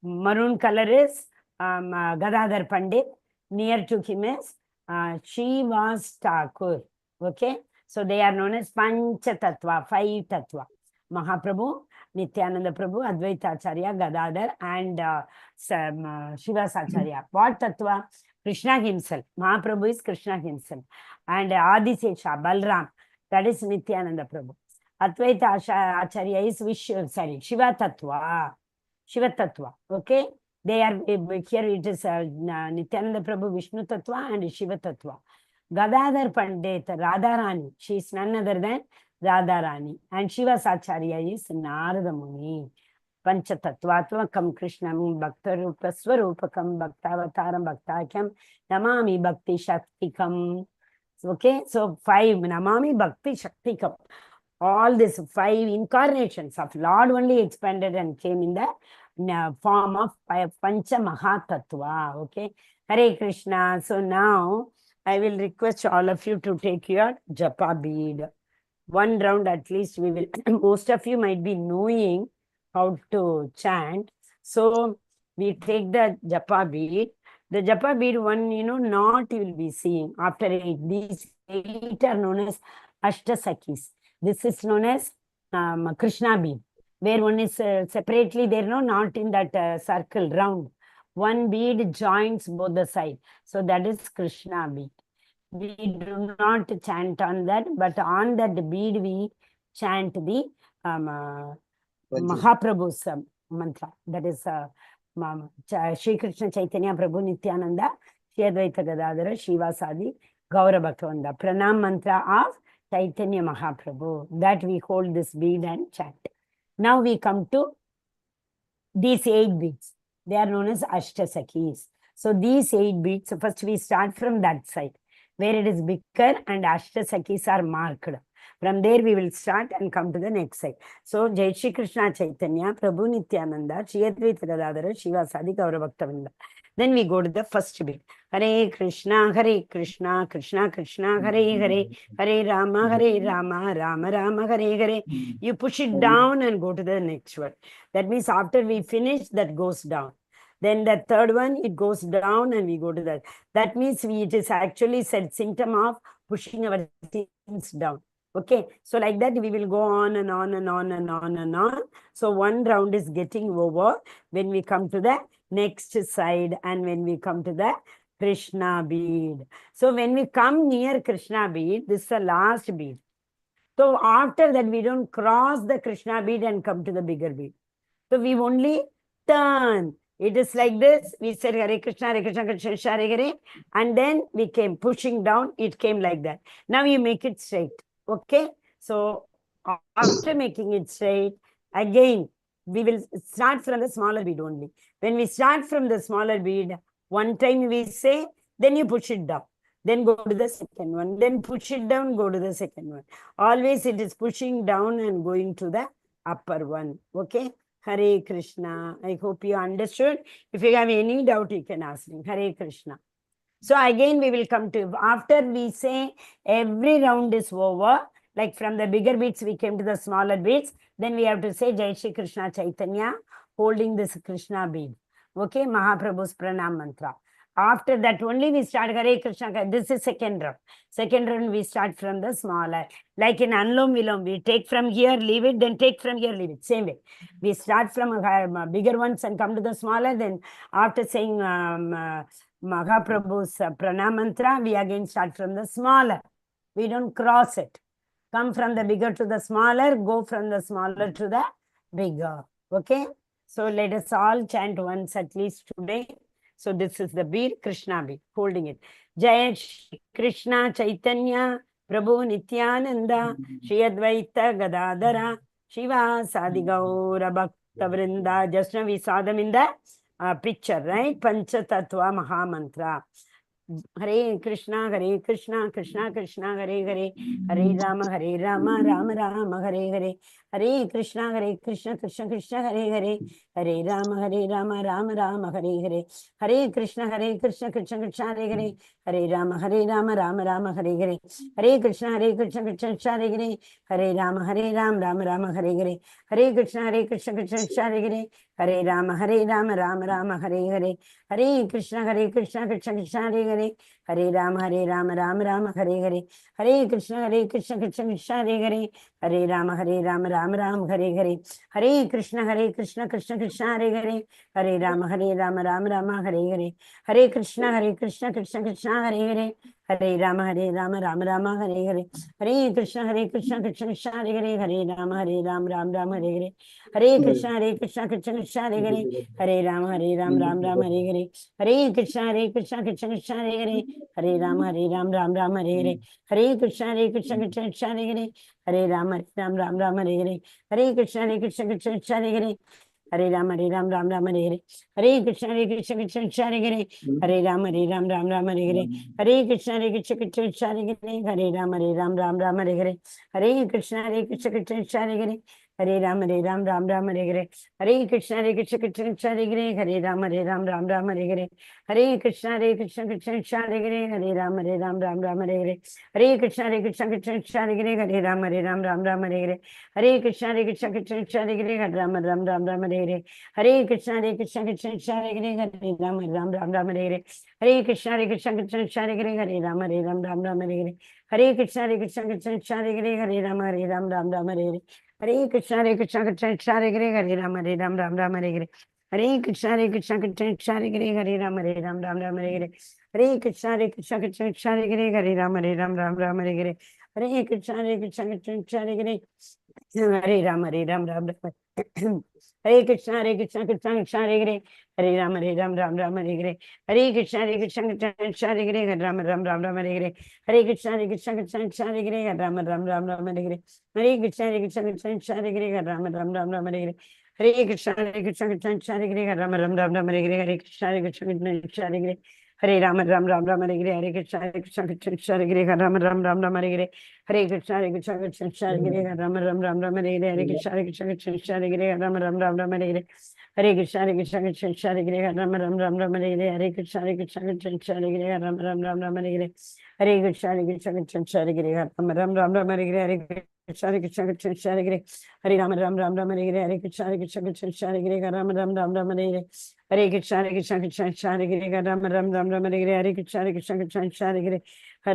maroon color is Gadadhar Pandit, near to him is Shivas Thakur, okay? So they are known as Pancha Tattva, 5 Tattva. Mahaprabhu, Nityananda Prabhu, Advaita Acharya, Gadadhar, and Shivas Acharya. What Tattva? Krishna himself. Mahaprabhu is Krishna himself. And Adisesha, Balram, that is Nityananda Prabhu. Advaita Acharya is Shiva Tattva. Shiva Tattva, okay? They are here. It is Nityananda Prabhu Vishnu Tattva and Shiva Tattva. Gadadhar Pandit Radharani. She is none other than Radharani. And Shiva Sacharya is Narada Muni. Panchatattvatmakam Krishnam Bhaktarupa Swarupakam Bhaktavataram Bhaktakyam Namami Bhakti Shaktikam. Okay, so 5 Namami Bhakti Shaktikam. All these 5 incarnations of Lord only expanded and came in the form of Pancha Mahatattva. Okay, Hare Krishna. So now I will request all of you to take your japa bead. 1 round at least we will. Most of you might be knowing how to chant. So we take the japa bead. The japa bead, one, knot you will be seeing after 8. These 8 are known as Ashtasakis. This is known as Krishna bead, where one is separately there, no, not in that circle round. One bead joins both the sides. So that is Krishna bead. We do not chant on that, but on that bead we chant the Mahaprabhu's mantra. That is Shri Krishna Chaitanya Prabhu Nityananda Shri Advaita Gadadhara Shivasadi Gaura Bhaktivinoda Pranam mantra of Chaitanya Mahaprabhu. That we hold this bead and chant. Now we come to these 8 beads. They are known as Ashtasakis. So these 8 beads, first we start from that side, where it is bigger and Ashtasakis are marked. From there we will start and come to the next side. So Jai Shri Krishna Chaitanya Prabhu Nityananda Shri Advaita Gadadhara Shivasadi Gaura Bhaktivinoda. Then we go to the first beat. Hare Krishna, Krishna Krishna, Hare Hare, Hare Rama, Rama Rama, Hare Hare. You push it down and go to the next one. That means after we finish, that goes down. Then the third one, it goes down and we go to that. That means it is actually said symptom of pushing our things down. Okay, so like that we will go on and on and on and on and on. So 1 round is getting over when we come to the next side and when we come to the Krishna bead. So when we come near Krishna bead, this is the last bead. So after that we don't cross the Krishna bead and come to the bigger bead. So we only turn. It is like this. We said Hare Krishna, Krishna Krishna, Hare Hare. And then we came pushing down. It came like that. Now you make it straight. Okay. So after making it straight, again, we will start from the smaller bead only. When we start from the smaller bead, 1 time we say, then you push it down. Then go to the second one. Then push it down, go to the second one. Always it is pushing down and going to the upper one. Okay. Hare Krishna. I hope you understood. If you have any doubt, you can ask me. Hare Krishna. So again, we will come to, after we say every round is over, like from the bigger beads, we came to the smaller beads. Then we have to say Jai Shri Krishna Chaitanya, holding this Krishna bead. Okay, Mahaprabhu's Pranam mantra. After that only we start Hare Krishna. This is second round. Second round we start from the smaller. Like in Anlom Vilom, we take from here, leave it, then take from here, leave it. Same way. We start from bigger ones and come to the smaller. Then after saying Mahaprabhu's Pranam mantra, we again start from the smaller. We don't cross it. Come from the bigger to the smaller, go from the smaller to the bigger. Okay? So let us all chant once at least today. So this is the bead, Krishna bead, holding it. Jai Shri Krishna Chaitanya Prabhu Nityananda Shri Advaita Gadadhara Shiva Sadi Gaura Bhakta Vrinda. Just now we saw them in the picture, right? Pancha Tattva Maha Mantra. Hare Krishna, Krishna Krishna, Hare Hare, Hare Rama, Rama Rama, Hare Hare, Hare Krishna, Krishna Krishna, Hare Hare, Hare Rama, Rama Rama, Hare Hare, Hare Krishna, Krishna Krishna, Hare Hare, Hare Rama, Rama Rama, Hare Hare, Hare Krishna, Krishna, Hare Hare, Hare Rama, Rama, Hare Hare, Hare Krishna, Krishna, Hare Hare, Hare Rama, Rama, Hare Hare, Hare Krishna, Krishna, Hare Hare, Hare Rama, Rama, Hare Hare, Hare Krishna, Krishna, Hare Hare, Hare Rama, Rama, Hare Hare, Hare Krishna, Krishna, Hare Hare, Hare Rama, Rama, Hare Hare, Hare Krishna, Krishna, Hare Hare, Hare Rama, Rama Rama, Hare Hare. Hare Krishna, Krishna Krishna, Hare Hare. Hare Rama, Ram Ram, Hare Hare. Hare Krishna, Krishna Krishna, Hare Hare. Hare Rama, Ram Ram, Hare Hare. Hare Krishna, Krishna Krishna, Hare Hare. Hare Rama, Ram Ram, Hare Hare. Hare Krishna, Krishna Krishna, Hare Hare. Hare Rama, Ram Ram, Hare Hare. Hare Krishna, Krishna Krishna, Hare Hare. Hare Ram Ram, Hare Hare. Hare Krishna, Krishna Krishna, Hare Hare. Hare Ram Ram, Hare Hare. Hare Krishna, Krishna Krishna, Hare Hare. Hare Ram Ram, Hare Hare. Hare Krishna, Krishna Krishna, Hare Hare. Hare Ram Ram, Hare Hare. Hare Krishna, Krishna Krishna, Hare Hare. Hare Ram Ram, Hare Hare. Hare Krishna, Krishna Krishna, Hare Hare. Hare Ram Ram, Hare Hare. Hare Krishna, Krishna Krishna, Hare Hare. Hare Ram Ram, Hare Hare. Hare Krishna, Krishna Krishna, Hare Hare. Hare Ram Ram, Hare Hare. Hare Krishna, Krishna Krishna, Hare Hare. Hare Ram Ram, Hare Hare. Hare Krishna, Krishna Krishna, Hare Hare. Hare Ram Ram, Hare Hare. Hare Krishna, Krishna Krishna, Hare Hare. Hare Ram Ram, Hare Hare. Hare Krishna, Krishna Krishna, Hare Hare. Hare Ram Ram, Hare Hare. Hare Krishna, Krishna Krishna, Hare Hare. Hare Ram Ram, Hare Hare. Hare Krishna, Krishna Krishna, Hare Hare. Hare Ram Ram, Hare Hare. Hare Krishna, Krishna Krishna, Hare Hare. Hare Ram Ram. Hare Krishna, Krishna Krishna, Hare Hare. Hare Ram Ram, Hare Hare. Hare Krishna, Krishna Krishna, Hare Hare. Hare Ram Ram, Hare Hare. Hare Krishna, Krishna Krishna, Hare Hare. Hare Ram Ram, Hare Hare. Hare Krishna, Krishna Krishna, Hare Hare. Hare Ram Ram, Hare Hare. Hare Krishna, Krishna Krishna, Hare Hare. Hare Ram Ram, Hare Hare. Hare Krishna, Krishna Krishna, Hare Hare. Hare Ram Ram, Hare Hare. Hare Krishna, Krishna Krishna, Hare Hare. Hare Ram Ram, Hare Hare. Hare Krishna, Krishna Krishna, Hare Hare. Hare Ram Ram, Hare Hare. Hare Krishna, Krishna Krishna, Hare Hare. Hare Ram Ram, Hare Hare. Hare Krishna, Krishna Krishna, Hare Hare. Hare Ram Ram, Hare Hare. Hare Krishna, Krishna Krishna, Hare Hare. Hare Ram Ram, Hare Hare. Hare Krishna, Krishna Krishna, Hare Hare. Hare Ram Ram, Hare Hare. Hare Krishna, Krishna Krishna, Hare Hare. Hare Ram Ram, Hare Hare. Hare Krishna, Krishna Krishna, Hare Hare. Hare Ram Ram, Hare Hare. Hare Krishna, Krishna Krishna, Hare Hare. Hare Ram Ram, Hare Hare. Hare Krishna, Krishna Krishna, Hare Hare. Hare Ram Ram, Hare Hare. Hare Krishna, Krishna Krishna, Hare Hare. Hare Ram Ram, Hare Hare. Hare Krishna, Krishna Krishna, Hare Hare. Hare Ram Ram, Hare Hare. Hare Krishna, Krishna Krishna, Hare Hare. Hare Ram Ram, Hare Hare. Hare Krishna, Krishna Krishna, Hare Hare.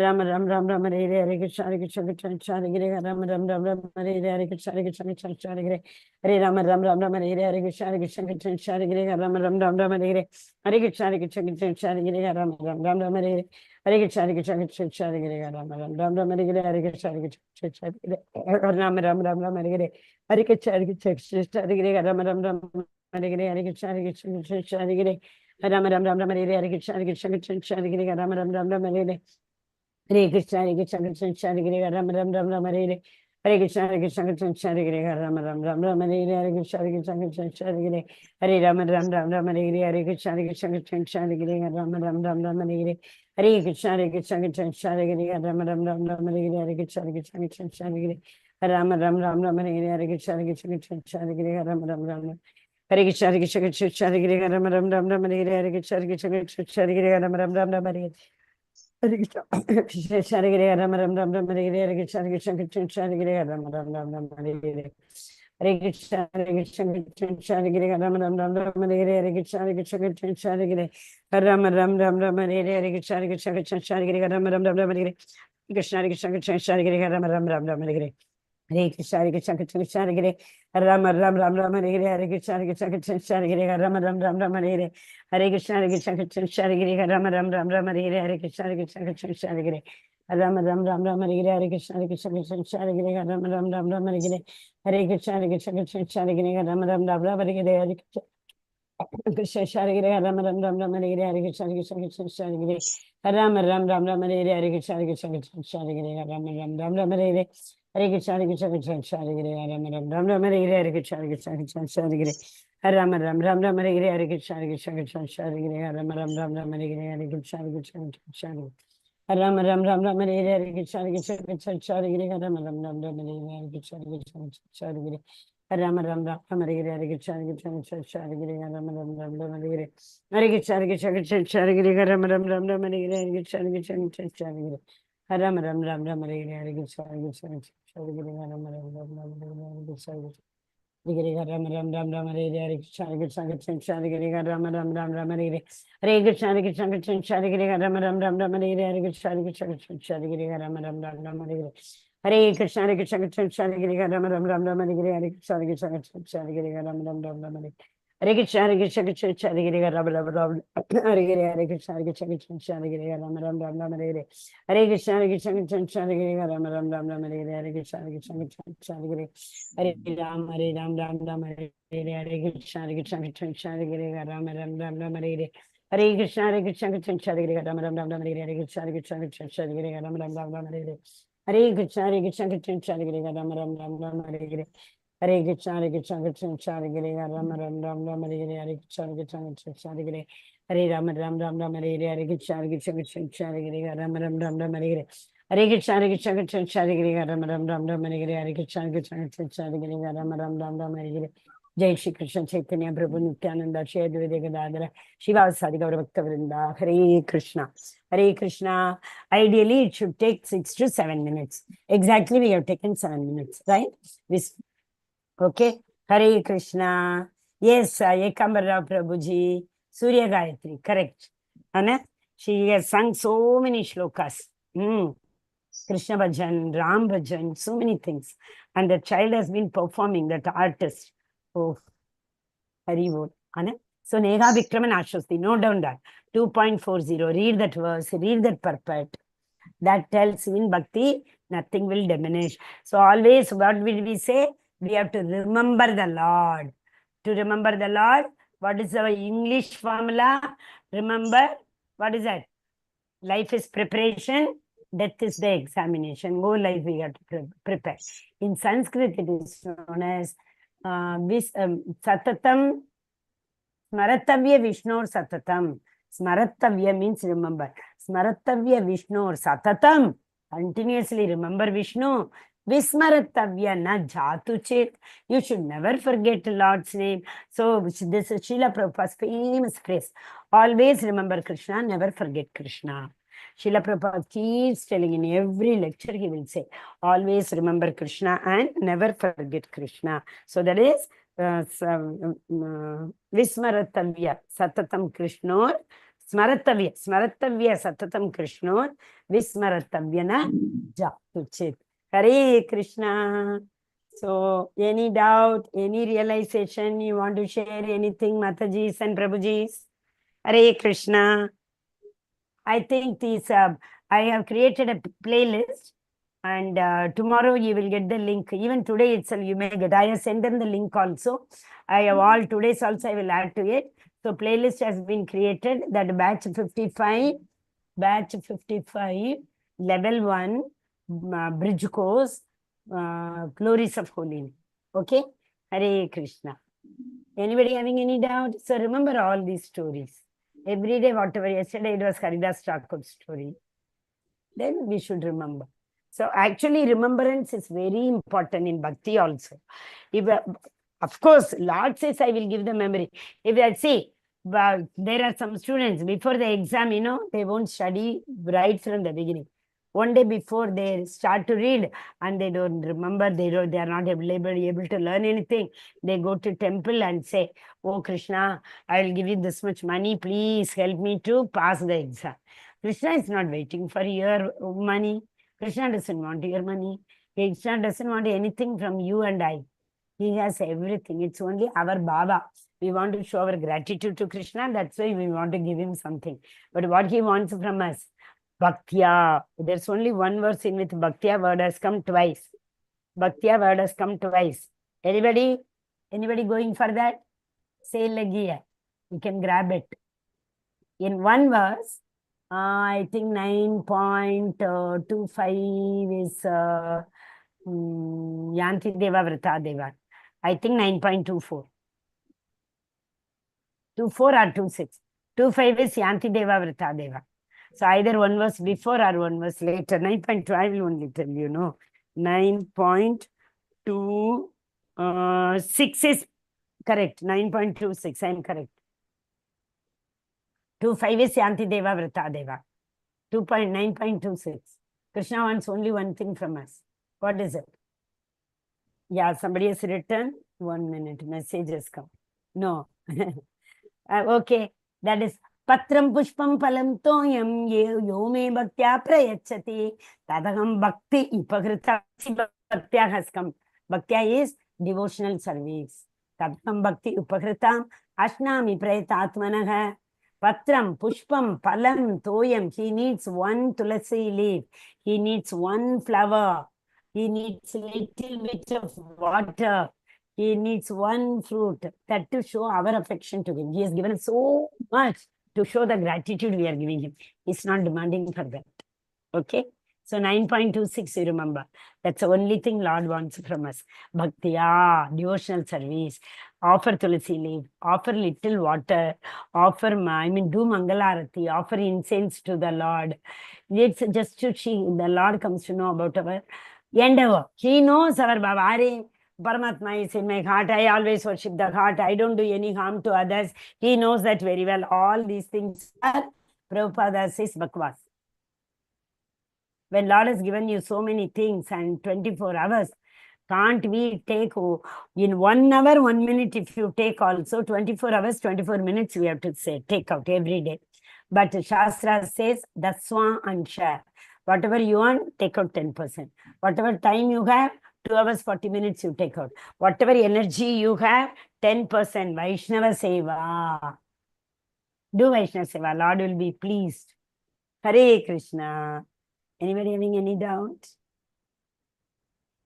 Hare Ram Ram, Hare Hare. Hare Krishna, Krishna Krishna, Hare Hare. Hare Ram Ram, Hare Hare. Hare Krishna, Krishna Krishna, Hare Ram Ram, Hare Hare. Hare Krishna, Krishna Hare Hare. Hare Ram Hare Hare. Hare Krishna, Krishna Hare Hare. Hare Ram Hare Hare. Hare Krishna, Krishna Hare Hare. Hare Ram Hare Hare. Hare Krishna, Krishna Krishna, Hare Hare. Hare Ram Hare Hare. Hare Krishna, Krishna Krishna, Hare Hare. Hare Ram Hare Hare. Hare Krishna, Krishna Krishna, Hare Hare. Hare Ram Hare Hare. Hare Krishna, Krishna Krishna, Hare Hare. Hare Ram Hare Hare. Hare Krishna, Krishna Krishna, Hare Hare. Hare Ram Hare Hare. Hare Krishna, Krishna Krishna, Hare Hare. Hare Ram Hare Hare. Hare Krishna, Krishna Krishna, Hare Hare. Hare Ram Hare Krishna, Krishna Krishna, Hare Hare. Hare Ram Hare Hare. Hare Krishna, Krishna Krishna, Hare Hare. Hare Ram Hare Hare. Hare Krishna, Krishna Hare Hare. Ram Hare Hare. Hare Krishna, Krishna Krishna, Hare Hare. Ram Hare Hare. Hare Krishna, Krishna Krishna, Hare Hare. Ram Hare Hare. Hare Krishna, Krishna Krishna, Hare Hare. Ram Hare Hare. Hare Krishna, Krishna Krishna, Hare Hare. Ram Hare Hare. Krishna, Krishna Krishna, Hare Hare. Ram Hare Hare. Hare Krishna, Hare Krishna, Krishna Hare Hare. Ram Hare Hare. Hare Krishna, Krishna Krishna, Hare Hare. Ram Hare Hare. Hare Krishna, Krishna Krishna, Hare Hare. Ram Hare Hare. Hare Krishna, Krishna Krishna, Hare Hare. Ram Hare Hare. Hare Krishna, Krishna Krishna, Hare Hare. Ram Hare Hare. Hare Krishna, Krishna Krishna, Hare Hare. Ram Hare Hare. Hare Krishna, Hare Hare. Ram Hare Hare. Hare Krishna, Krishna Krishna, Hare Hare. Ram Hare Hare. Hare Krishna, Krishna Krishna, Hare Hare. Ram Hare Hare. Hare Krishna, Krishna Krishna, Hare Hare. Ram Hare Hare. Hare Krishna, Krishna Krishna, Hare Hare. Ram Hare Hare. Hare Krishna, Krishna Krishna, Hare Hare. Ram Hare Hare. Hare Krishna, Krishna Krishna, Hare Hare. Ram Hare Hare. Hare Krishna, Krishna Krishna, Hare Hare. Ram Hare Hare. Hare Krishna, Krishna Krishna, Hare Hare. Ram Hare Hare. Hare Krishna, Krishna Krishna, Hare Hare. Ram Hare Hare. Hare Krishna, Krishna Krishna, Hare Hare. Ram Hare Hare. Hare Krishna, Krishna Krishna, Hare Hare. Ram Hare Hare. Hare Krishna, Krishna Krishna, Hare Hare. Ram Hare Krishna. Hare Hare. Ram Hare Hare. Hare Krishna, Krishna Krishna, Hare Hare. Ram Hare. Hare Krishna, Krishna Krishna, Hare Hare. Ram Hare Hare. Hare Krishna, Krishna Krishna, Hare Hare. Ram Hare Hare. Hare Krishna, Krishna Krishna, Hare Hare. Ram Hare Hare. Hare Krishna, Krishna Krishna, Hare Hare. Ram Hare Hare. Hare Krishna, Hare Krishna, Krishna Krishna, Hare Hare, Rama Rama Rama, Hare Hare, Hare Krishna, Hare Krishna, Krishna Krishna, Hare Hare, Rama Rama Rama, Hare Hare, Hare Krishna, Hare Krishna, Krishna Krishna, Hare Hare, Rama Rama Rama, Hare Hare, Hare Krishna, Hare Krishna, Krishna Krishna, Hare Hare, Hare Ram, Ram Ram, Hare Hare, Hare Krishna, Hare Krishna, Krishna Krishna, Hare Hare, Rama Rama Rama, Hare Hare, Hare Krishna, Hare Krishna, Krishna Krishna, Hare Hare, Rama Rama Rama, Hare Hare, Hare Krishna, Hare Krishna, Krishna Krishna, Hare Hare, Rama Rama Rama, Hare Hare, Hare Krishna, Hare Krishna, Krishna Krishna, Hare Hare, Rama Rama Rama, Hare Hare, Hare Krishna, Hare Krishna, Krishna Krishna, Hare Hare, Rama Rama Rama, Hare Hare, Hare Krishna, Hare Krishna, Krishna Krishna, Hare Hare, Hare Rama Rama Rama, Hare Hare, Hare Krishna, Hare Krishna, Krishna Krishna, Hare Hare, Rama Rama Rama, Hare Hare, Hare Krishna, Hare Krishna, Krishna Krishna, Hare Hare, Rama Rama Rama, Hare Hare, Hare Krishna, Krishna Krishna, Hare Hare, Rama Rama Rama, Hare Hare. Jai Shri Krishna Chaitanya Prabhu Nityananda Shri Advaita Gadadhara Shivasadi Gaura Bhakta Vrinda. Hare Krishna. Hare Krishna. Ideally, it should take 6 to 7 minutes. Exactly, we have taken 7 minutes, right? This, okay. Hare Krishna. Yes, Ekambara Prabhuji. Surya Gayatri, correct. Anna? She has sung so many shlokas. Krishna Bhajan, Ram Bhajan, so many things. And the child has been performing, that artist. Oh, Hari Bol. Anna? So, Neha Vikraman Ashwasti, note down that. 2.40. Read that verse, read that purport. That tells in bhakti, nothing will diminish. So always, what will we say? We have to remember the Lord. To remember the Lord, what is our English formula? Remember, what is that? Life is preparation, death is the examination. More life we have to prepare. In Sanskrit, it is known as Satatam Smaratavya Vishnur Satatam. Smaratavya means remember. Smaratavya Vishnu Satatam. Continuously remember Vishnu. Vismaratavya na jatu chit. You should never forget Lord's name. So this is Srila Prabhupada's famous phrase. Always remember Krishna, never forget Krishna. Srila Prabhupada keeps telling in every lecture, he will say, always remember Krishna and never forget Krishna. So that is Vismaratavya Satatam Krishnor. Smaratavya Satatam Krishnor. Vismaratavya na jatuchit. Hare Krishna. So, any doubt, any realization you want to share, anything, Mataji's and Prabhuji's? Hare Krishna. I think this, I have created a playlist, and tomorrow you will get the link. Even today itself you may get. I have sent them the link also. I have all today's also I will add to it. So playlist has been created, that batch 55, level 1, bridge course, Glories of Holyname. Okay? Hare Krishna. Anybody having any doubt? So remember all these stories. Every day, whatever, yesterday it was Haridas Thakur's story. Then we should remember. So actually remembrance is very important in bhakti also. If, of course, Lord says, I will give the memory. If I see, there are some students, before the exam, they won't study right from the beginning. One day before they start to read and they don't remember, they are not able to learn anything. They go to temple and say, oh Krishna, I will give you this much money, please help me to pass the exam. Krishna is not waiting for your money. Krishna doesn't want your money. Krishna doesn't want anything from you and I. He has everything. It's only our Baba. We want to show our gratitude to Krishna. That's why we want to give him something. But what he wants from us? Bhaktya. There's only one verse in which Bhaktya word has come twice. Bhaktya word has come twice. Anybody going for that? Say lagiya. You can grab it. In one verse, I think 9.25 is Yanti Deva Vrata Deva. I think 9.24. 24 or 26. 25 is Yanti Deva Vrata Deva. So either one verse before or one verse later. 9.2, I will only tell you, 9.26 is correct. 9.26, I am correct. 25 is Yanti Deva Vrata Deva. 9.26. Krishna wants only one thing from us. What is it? Yeah, somebody has written. 1 minute. Message has come. No. Okay. That is Patram Pushpam Palam Toyam Yo Me Bhaktya Prayachati. Tadaham Bhakti Upakrita. Bhaktya has come. Bhaktya is devotional service. Tadaham Bhakti Upakrita Ashnami Pretatmanaha. Patram, Pushpam, Palam, Toyam. He needs one tulasi leaf. He needs one flower. He needs a little bit of water. He needs one fruit. That to show our affection to him. He has given us so much to show the gratitude we are giving him. He's not demanding for that. Okay? So 9.26, you remember. That's the only thing Lord wants from us. Bhaktiya, devotional service, offer tulasi leaf, offer little water, offer, do Mangalarati, offer incense to the Lord. It's just to the Lord comes to know about our endeavor. He knows our Bhavare. Paramatma is in my heart. I always worship the heart. I don't do any harm to others. He knows that very well. All these things are Prabhupada says bakwas. When Lord has given you so many things and 24 hours, can't we take in 1 hour, 1 minute, if you take also 24 hours, 24 minutes, we have to say, take out every day. But Shastra says, Daswa and share. Whatever you want, take out 10%. Whatever time you have, 2 hours, 40 minutes, you take out. Whatever energy you have, 10%. Vaishnava Seva. Do Vaishnava Seva. Lord will be pleased. Hare Krishna. Anybody having any doubt?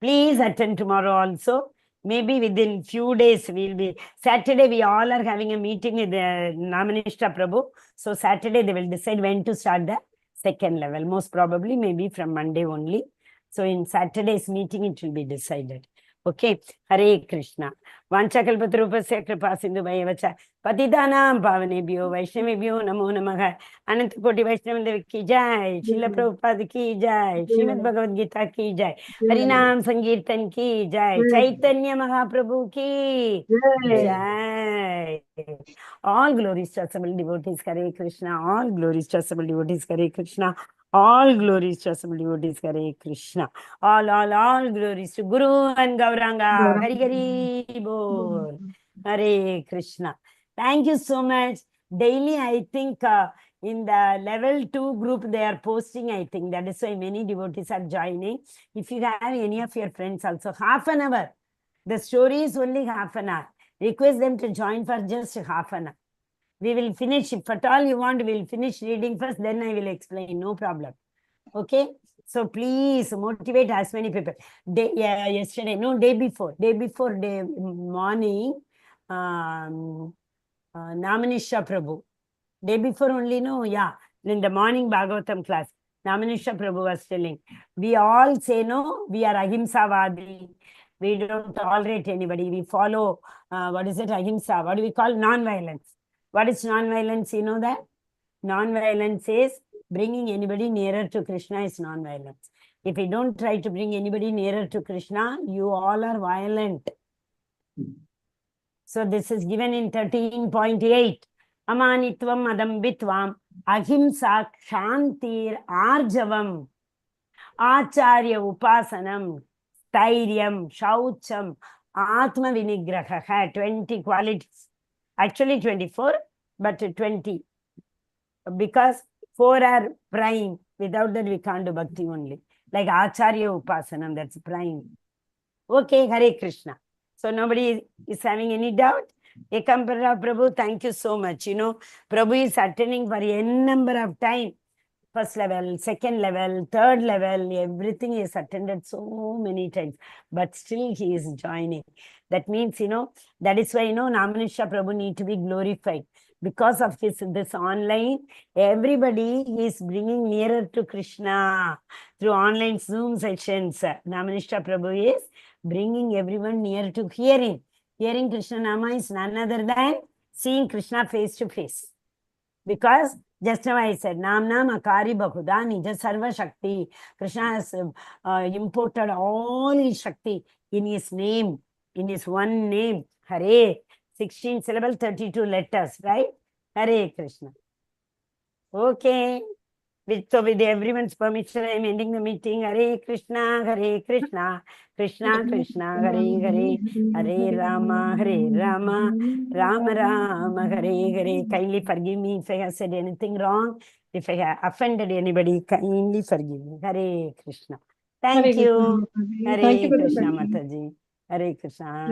Please attend tomorrow also. Maybe within few days we'll be. Saturday we all are having a meeting with Namanishta Prabhu. So Saturday they will decide when to start the second level. Most probably maybe from Monday only. So in Saturday's meeting it will be decided. Okay. Hare Krishna. Vanchakalpatrupasya kripa sindhu vayevacha. Patitanam pavanebhyo vaishnavebhyo namo namaha. Ananta Koti Vaishnav ki jai. Srila Prabhupada ki jai. Srimad Bhagavad Gita ki jai. Harinam Sankirtan ki jai. Chaitanya Mahaprabhu ki jai. All glories to assembled devotees. Hare Krishna. All glories to assembled devotees. Hare Krishna. All glories to assembled devotees. Hare Krishna. All glories to Guru and Gauranga. Hari Hari Bol. Hare Krishna. Thank you so much. Daily, I think in the level 2 group, they are posting, I think. That is why many devotees are joining. If you have any of your friends also, half an hour. The story is only half an hour. Request them to join for just half an hour. We will finish. If at all you want, we will finish reading first, then I will explain. No problem. Okay? So please motivate as many people. Day before morning, Namanisha Prabhu. Day before only, no, yeah. In the morning Bhagavatam class, Namanisha Prabhu was telling, we all say no, we are Ahimsavadi. We don't tolerate anybody. We follow, what is it, Ahimsa? What do we call non-violence? What is non-violence? You know that? Non-violence is bringing anybody nearer to Krishna is non-violence. If you don't try to bring anybody nearer to Krishna, you all are violent. So this is given in 13.8. Amanitvam adambitvam ahimsa kshantir arjavam acharya upasanam stairyam shaucham atma vinigraha. 20 qualities. Actually 24, but 20. Because 4 are prime. Without that we can't do bhakti only. Like acharya upasanam, that's prime. Okay, Hare Krishna. So nobody is having any doubt? Ekampara Prabhu, thank you so much. You know, Prabhu is attending for n number of time. First level, second level, third level, everything is attended so many times. But still he is joining. That means, you know, that is why, you know, Namanisha Prabhu need to be glorified. Because of this online, everybody is bringing nearer to Krishna through online Zoom sessions. Namanisha Prabhu is bringing everyone near to hearing. Hearing Krishna Nama is none other than seeing Krishna face to face. Because just now I said, Nam Akari Bahuda Nija Sarva Shakti. Krishna has imported all his Shakti in his name, in his one name. Hare. 16 syllable, 32 letters, right? Hare Krishna. Okay. With everyone's permission, I am ending the meeting. Hare Krishna, Krishna Krishna, Hare Hare, Hare Rama, Rama Rama, Hare Hare. Kindly forgive me if I have said anything wrong. If I have offended anybody, kindly forgive me. Hare Krishna. Thank you. Hare Krishna, Mataji. Hare Krishna.